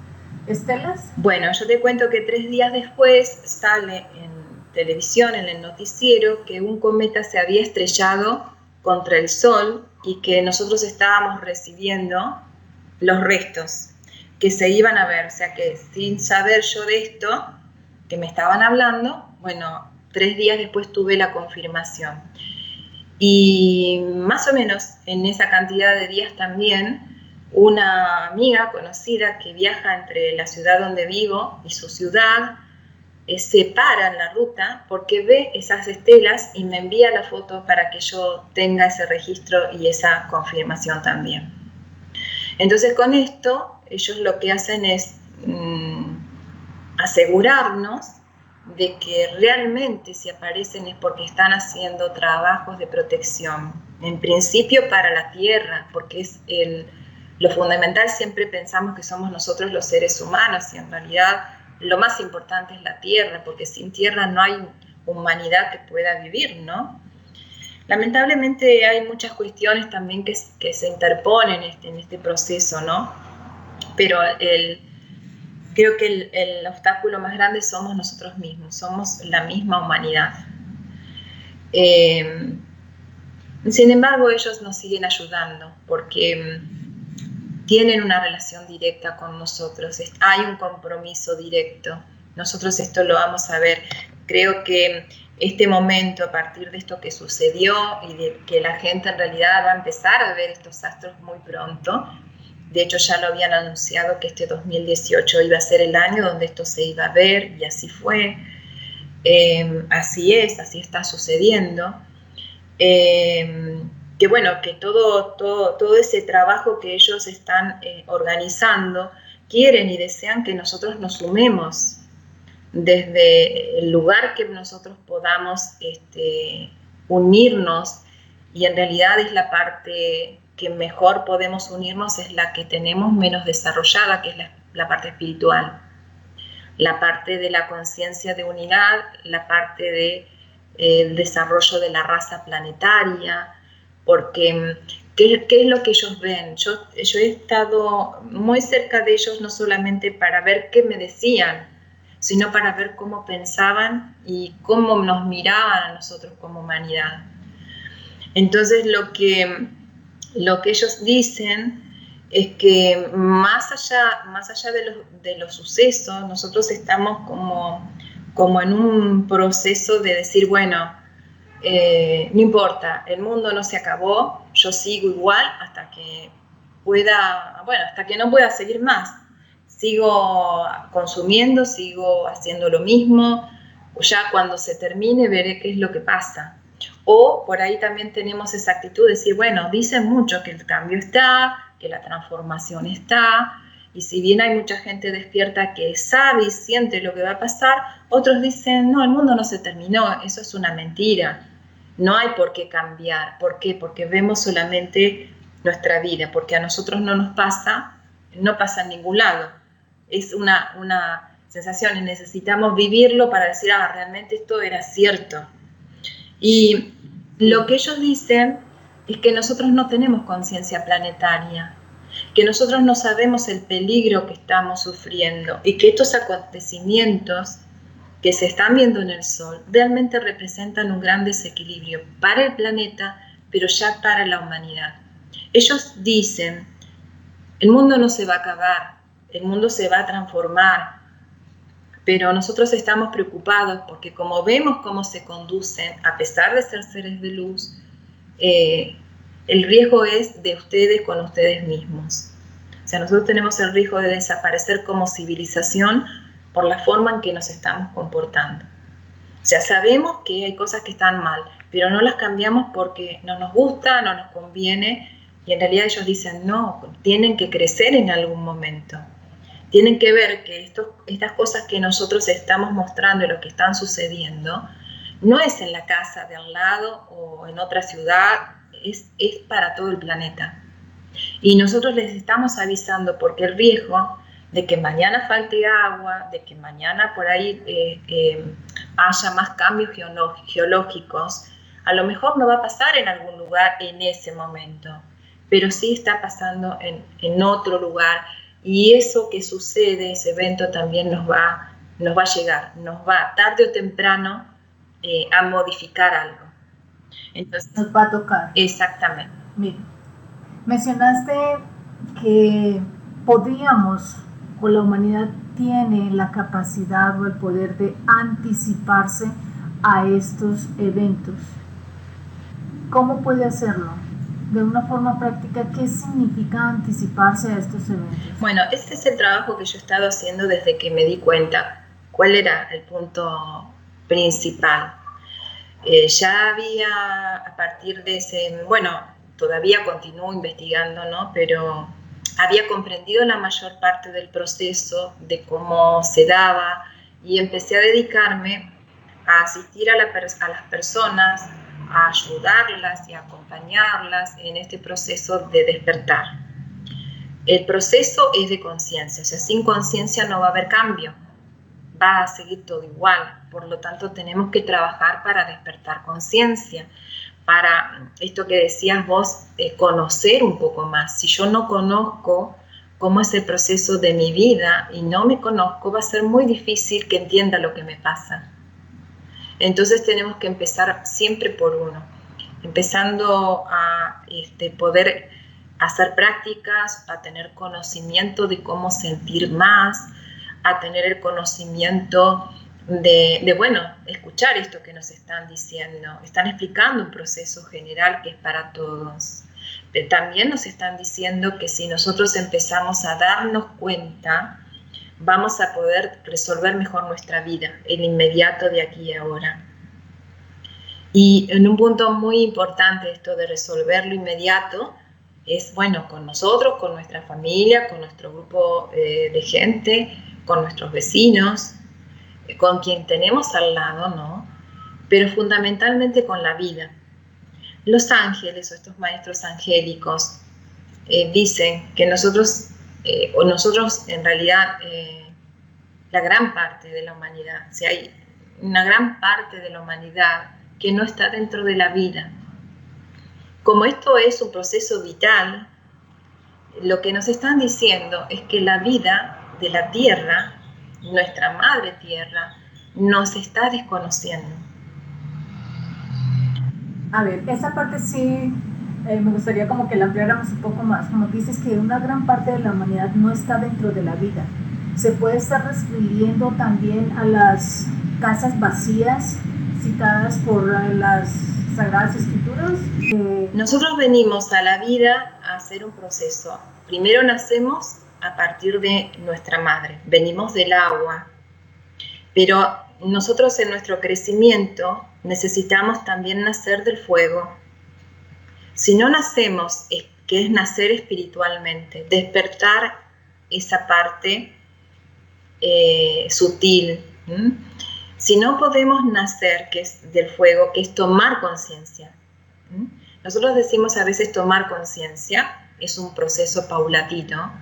Speaker 1: estelas?
Speaker 2: Bueno, yo te cuento que 3 días después sale en televisión, en el noticiero, que un cometa se había estrellado contra el Sol y que nosotros estábamos recibiendo los restos que se iban a ver. O sea que sin saber yo de esto, que me estaban hablando, bueno, 3 días después tuve la confirmación. Y más o menos en esa cantidad de días también, una amiga conocida que viaja entre la ciudad donde vivo y su ciudad, se para en la ruta porque ve esas estelas y me envía la foto para que yo tenga ese registro y esa confirmación también. Entonces con esto ellos lo que hacen es asegurarnos de que realmente si aparecen es porque están haciendo trabajos de protección, en principio para la Tierra, porque es lo fundamental. Siempre pensamos que somos nosotros los seres humanos y en realidad lo más importante es la Tierra, porque sin Tierra no hay humanidad que pueda vivir, ¿no? Lamentablemente hay muchas cuestiones también que se interponen en este proceso, ¿no? Pero creo que el obstáculo más grande somos nosotros mismos, somos la misma humanidad. Sin embargo, ellos nos siguen ayudando porque tienen una relación directa con nosotros, hay un compromiso directo. Nosotros esto lo vamos a ver. Creo que este momento, a partir de esto que sucedió y de que la gente en realidad va a empezar a ver estos astros muy pronto. De hecho, ya lo habían anunciado que este 2018 iba a ser el año donde esto se iba a ver, y así fue. Así es, así está sucediendo. Que bueno, que todo ese trabajo que ellos están organizando, quieren y desean que nosotros nos sumemos desde el lugar que nosotros podamos unirnos, y en realidad es la parte que mejor podemos unirnos, es la que tenemos menos desarrollada, que es la parte espiritual, la parte de la conciencia de unidad, la parte del desarrollo de la raza planetaria, porque ¿qué es lo que ellos ven? Yo he estado muy cerca de ellos, no solamente para ver qué me decían, sino para ver cómo pensaban y cómo nos miraban a nosotros como humanidad. Entonces lo que ellos dicen es que más allá de los sucesos, nosotros estamos como en un proceso de decir, bueno, no importa, el mundo no se acabó, yo sigo igual hasta que hasta que no pueda seguir más. Sigo consumiendo, sigo haciendo lo mismo, ya cuando se termine veré qué es lo que pasa. O por ahí también tenemos esa actitud de decir, bueno, dicen mucho que el cambio está, que la transformación está, y si bien hay mucha gente despierta que sabe y siente lo que va a pasar, otros dicen, no, el mundo no se terminó, eso es una mentira, no hay por qué cambiar. ¿Por qué? Porque vemos solamente nuestra vida, porque a nosotros no pasa en ningún lado. Es una sensación y necesitamos vivirlo para decir, realmente esto era cierto. Y lo que ellos dicen es que nosotros no tenemos conciencia planetaria, que nosotros no sabemos el peligro que estamos sufriendo y que estos acontecimientos que se están viendo en el Sol realmente representan un gran desequilibrio para el planeta, pero ya para la humanidad. Ellos dicen, el mundo no se va a acabar, el mundo se va a transformar, pero nosotros estamos preocupados porque como vemos cómo se conducen, a pesar de ser seres de luz, el riesgo es de ustedes con ustedes mismos. O sea, nosotros tenemos el riesgo de desaparecer como civilización por la forma en que nos estamos comportando. O sea, sabemos que hay cosas que están mal, pero no las cambiamos porque no nos gusta, no nos conviene, y en realidad ellos dicen, no, tienen que crecer en algún momento. Tienen que ver que estas cosas que nosotros estamos mostrando y lo que están sucediendo, no es en la casa de al lado o en otra ciudad, es para todo el planeta. Y nosotros les estamos avisando porque el riesgo de que mañana falte agua, de que mañana por ahí haya más cambios geológicos, a lo mejor no va a pasar en algún lugar en ese momento, pero sí está pasando en otro lugar, y eso que sucede, ese evento también nos va a llegar, nos va tarde o temprano a modificar algo.
Speaker 1: Entonces, nos va a tocar.
Speaker 2: Exactamente.
Speaker 1: Mira, mencionaste que podríamos, o la humanidad tiene la capacidad o el poder de anticiparse a estos eventos. ¿Cómo puede hacerlo? De una forma práctica, ¿qué significa anticiparse a estos eventos?
Speaker 2: Bueno, ese es el trabajo que yo he estado haciendo desde que me di cuenta cuál era el punto principal. Ya había, a partir de ese, bueno, todavía continúo investigando, ¿no? Pero había comprendido la mayor parte del proceso, de cómo se daba, y empecé a dedicarme a asistir a las personas, a ayudarlas y a acompañarlas en este proceso de despertar. El proceso es de conciencia, o sea, sin conciencia no va a haber cambio, va a seguir todo igual. Por lo tanto, tenemos que trabajar para despertar conciencia, para esto que decías vos, conocer un poco más. Si yo no conozco cómo es el proceso de mi vida y no me conozco, va a ser muy difícil que entienda lo que me pasa. Entonces tenemos que empezar siempre por uno, empezando a poder hacer prácticas, a tener conocimiento de cómo sentir más, a tener el conocimiento de bueno, escuchar esto que nos están diciendo. Están explicando un proceso general que es para todos. Pero también nos están diciendo que si nosotros empezamos a darnos cuenta, vamos a poder resolver mejor nuestra vida, el inmediato de aquí y ahora. Y en un punto muy importante esto de resolver lo inmediato es, bueno, con nosotros, con nuestra familia, con nuestro grupo de gente, con nuestros vecinos, con quien tenemos al lado, ¿no? Pero fundamentalmente con la vida. Los ángeles o estos maestros angélicos dicen que nosotros en realidad, la gran parte de la humanidad, o sea, hay una gran parte de la humanidad que no está dentro de la vida. Como esto es un proceso vital, lo que nos están diciendo es que la vida de la Tierra, nuestra madre Tierra, nos está desconociendo.
Speaker 1: A ver, esa parte sí me gustaría como que la ampliáramos un poco más. Como dices que una gran parte de la humanidad no está dentro de la vida. Se puede estar refiriendo también a las casas vacías citadas por las Sagradas Escrituras.
Speaker 2: Nosotros venimos a la vida a hacer un proceso. Primero nacemos a partir de nuestra madre, venimos del agua, pero nosotros en nuestro crecimiento necesitamos también nacer del fuego. Si no nacemos, que es nacer espiritualmente, despertar esa parte sutil. Si no podemos nacer, que es del fuego, que es tomar conciencia. Nosotros decimos a veces tomar conciencia, es un proceso paulatino,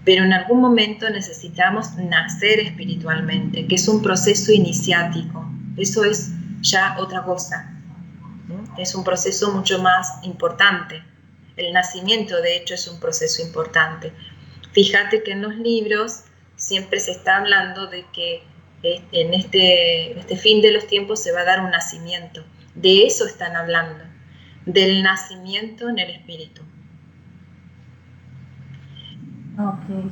Speaker 2: pero en algún momento necesitamos nacer espiritualmente, que es un proceso iniciático. Eso es ya otra cosa. Es un proceso mucho más importante. El nacimiento, de hecho, es un proceso importante. Fíjate que en los libros siempre se está hablando de que en este fin de los tiempos se va a dar un nacimiento. De eso están hablando, del nacimiento en el espíritu.
Speaker 1: Ok.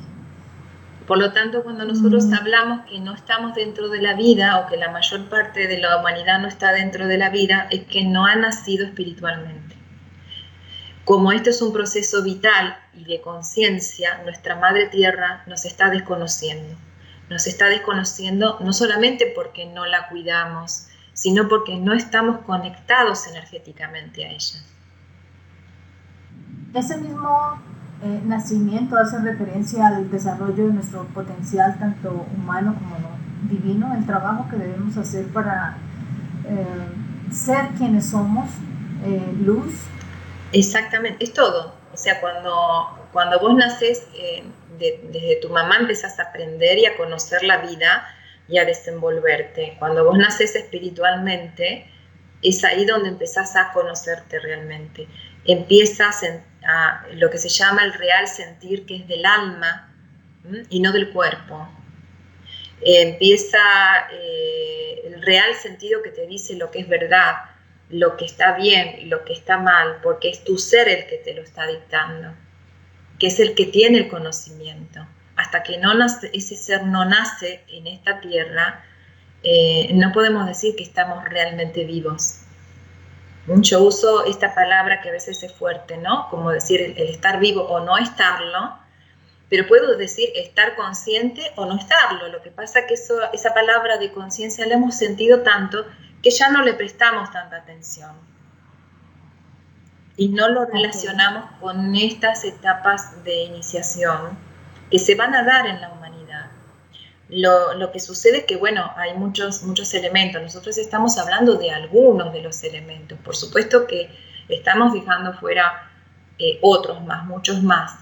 Speaker 2: Por lo tanto, cuando nosotros hablamos que no estamos dentro de la vida o que la mayor parte de la humanidad no está dentro de la vida, es que no ha nacido espiritualmente. Como este es un proceso vital y de conciencia, nuestra Madre Tierra nos está desconociendo. Nos está desconociendo no solamente porque no la cuidamos, sino porque no estamos conectados energéticamente a ella.
Speaker 1: Ese mismo nacimiento hace referencia al desarrollo de nuestro potencial, tanto humano como divino, el trabajo que debemos hacer para ser quienes somos, luz.
Speaker 2: Exactamente, es todo. O sea, cuando vos nacés, desde tu mamá empezás a aprender y a conocer la vida y a desenvolverte. Cuando vos nacés espiritualmente, es ahí donde empezás a conocerte realmente. Empiezas a lo que se llama el real sentir, que es del alma y no del cuerpo. Empieza el real sentido que te dice lo que es verdad, lo que está bien y lo que está mal, porque es tu ser el que te lo está dictando, que es el que tiene el conocimiento. Hasta que no nace, ese ser no nace en esta tierra, no podemos decir que estamos realmente vivos. Yo uso esta palabra que a veces es fuerte, ¿no? Como decir el estar vivo o no estarlo, pero puedo decir estar consciente o no estarlo. Lo que pasa es que esa palabra de conciencia la hemos sentido tanto que ya no le prestamos tanta atención. Y no lo relacionamos con estas etapas de iniciación que se van a dar en la humanidad. Lo que sucede es que, bueno, hay muchos elementos. Nosotros estamos hablando de algunos de los elementos. Por supuesto que estamos dejando fuera otros más, muchos más.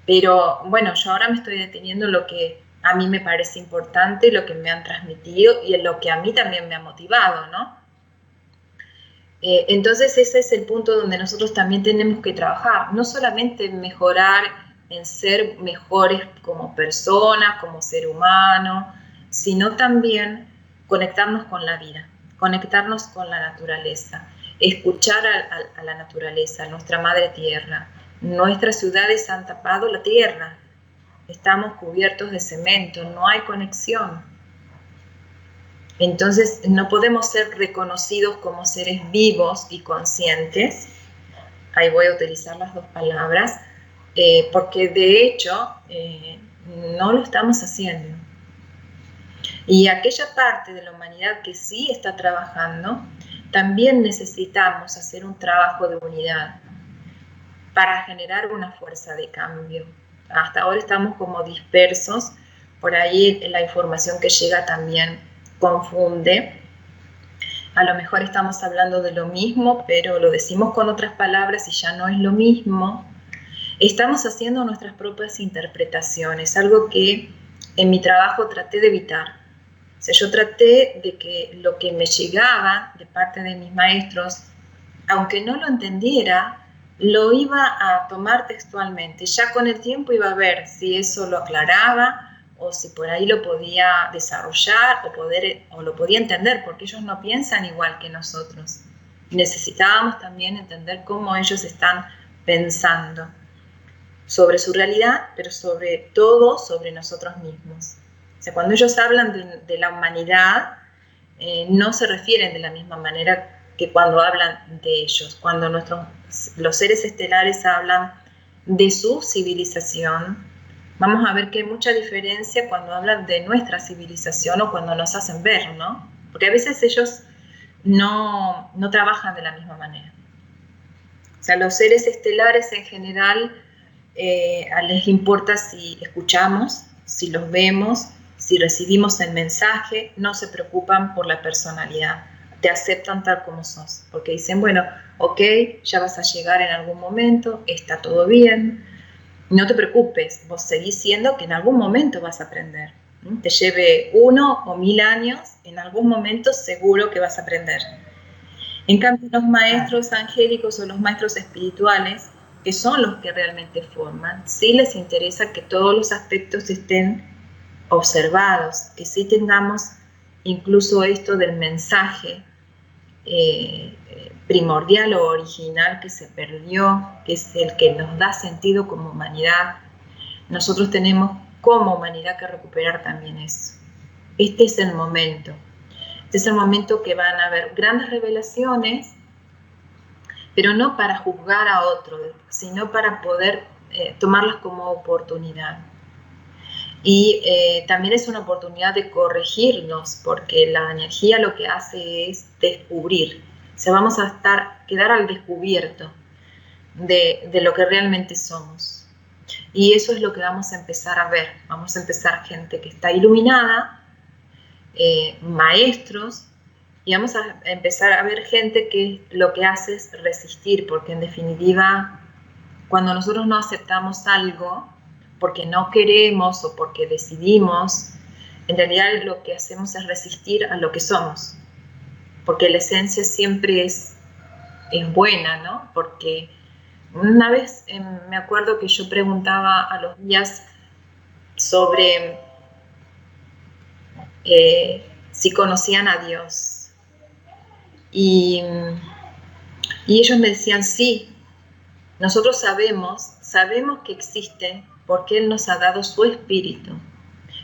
Speaker 2: Pero bueno, yo ahora me estoy deteniendo en lo que a mí me parece importante, lo que me han transmitido y en lo que a mí también me ha motivado, ¿no? Entonces ese es el punto donde nosotros también tenemos que trabajar, no solamente mejorar en ser mejores como personas, como ser humano, sino también conectarnos con la vida, conectarnos con la naturaleza, escuchar a la naturaleza, a nuestra madre tierra. Nuestras ciudades han tapado la tierra, estamos cubiertos de cemento, no hay conexión. Entonces no podemos ser reconocidos como seres vivos y conscientes, ahí voy a utilizar las dos palabras, porque de hecho no lo estamos haciendo. Y aquella parte de la humanidad que sí está trabajando, también necesitamos hacer un trabajo de unidad para generar una fuerza de cambio. Hasta ahora estamos como dispersos, por ahí la información que llega también confunde. A lo mejor estamos hablando de lo mismo, pero lo decimos con otras palabras y ya no es lo mismo. Estamos haciendo nuestras propias interpretaciones, algo que en mi trabajo traté de evitar. O sea, yo traté de que lo que me llegaba de parte de mis maestros, aunque no lo entendiera, lo iba a tomar textualmente. Ya con el tiempo iba a ver si eso lo aclaraba o si por ahí lo podía desarrollar o lo podía entender, porque ellos no piensan igual que nosotros. necesitábamos también entender cómo ellos están pensando sobre su realidad, pero sobre todo sobre nosotros mismos. O sea, cuando ellos hablan de la humanidad, no se refieren de la misma manera que cuando hablan de ellos. Cuando los seres estelares hablan de su civilización, vamos a ver que hay mucha diferencia cuando hablan de nuestra civilización o cuando nos hacen ver, ¿no? Porque a veces ellos no trabajan de la misma manera. O sea, los seres estelares en general les importa si escuchamos, si los vemos, si recibimos el mensaje, no se preocupan por la personalidad, te aceptan tal como sos, porque dicen, bueno, ok, ya vas a llegar en algún momento, está todo bien, no te preocupes, vos seguís siendo que en algún momento vas a aprender, ¿sí? Te lleve 1 o 1000 años, en algún momento seguro que vas a aprender. En cambio, los maestros angélicos o los maestros espirituales, que son los que realmente forman, sí les interesa que todos los aspectos estén observados, que sí tengamos incluso esto del mensaje primordial o original que se perdió, que es el que nos da sentido como humanidad. Nosotros tenemos como humanidad que recuperar también eso. Este es el momento. Este es el momento que van a haber grandes revelaciones, pero no para juzgar a otro, sino para poder tomarlas como oportunidad. Y también es una oportunidad de corregirnos, porque la energía lo que hace es descubrir. O sea, vamos a quedar al descubierto de lo que realmente somos. Y eso es lo que vamos a empezar a ver. Vamos a empezar gente que está iluminada, maestros, y vamos a empezar a ver gente que lo que hace es resistir, porque en definitiva, cuando nosotros no aceptamos algo, porque no queremos o porque decidimos, en realidad lo que hacemos es resistir a lo que somos, porque la esencia siempre es buena, ¿no? Porque una vez me acuerdo que yo preguntaba a los guías sobre si conocían a Dios. Y ellos me decían, sí, nosotros sabemos que existe porque Él nos ha dado su espíritu.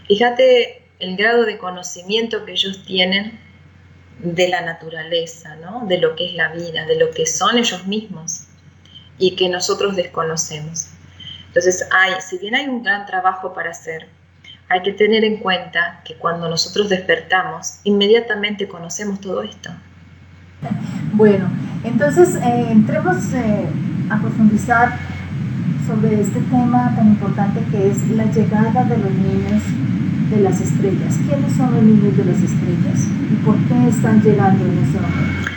Speaker 2: Fíjate el grado de conocimiento que ellos tienen de la naturaleza, ¿no? De lo que es la vida, de lo que son ellos mismos y que nosotros desconocemos. Entonces, si bien hay un gran trabajo para hacer, hay que tener en cuenta que cuando nosotros despertamos, inmediatamente conocemos todo esto.
Speaker 1: Bueno, entonces entremos a profundizar sobre este tema tan importante que es la llegada de los niños de las estrellas. ¿Quiénes son los niños de las estrellas y por qué están llegando en ese momento?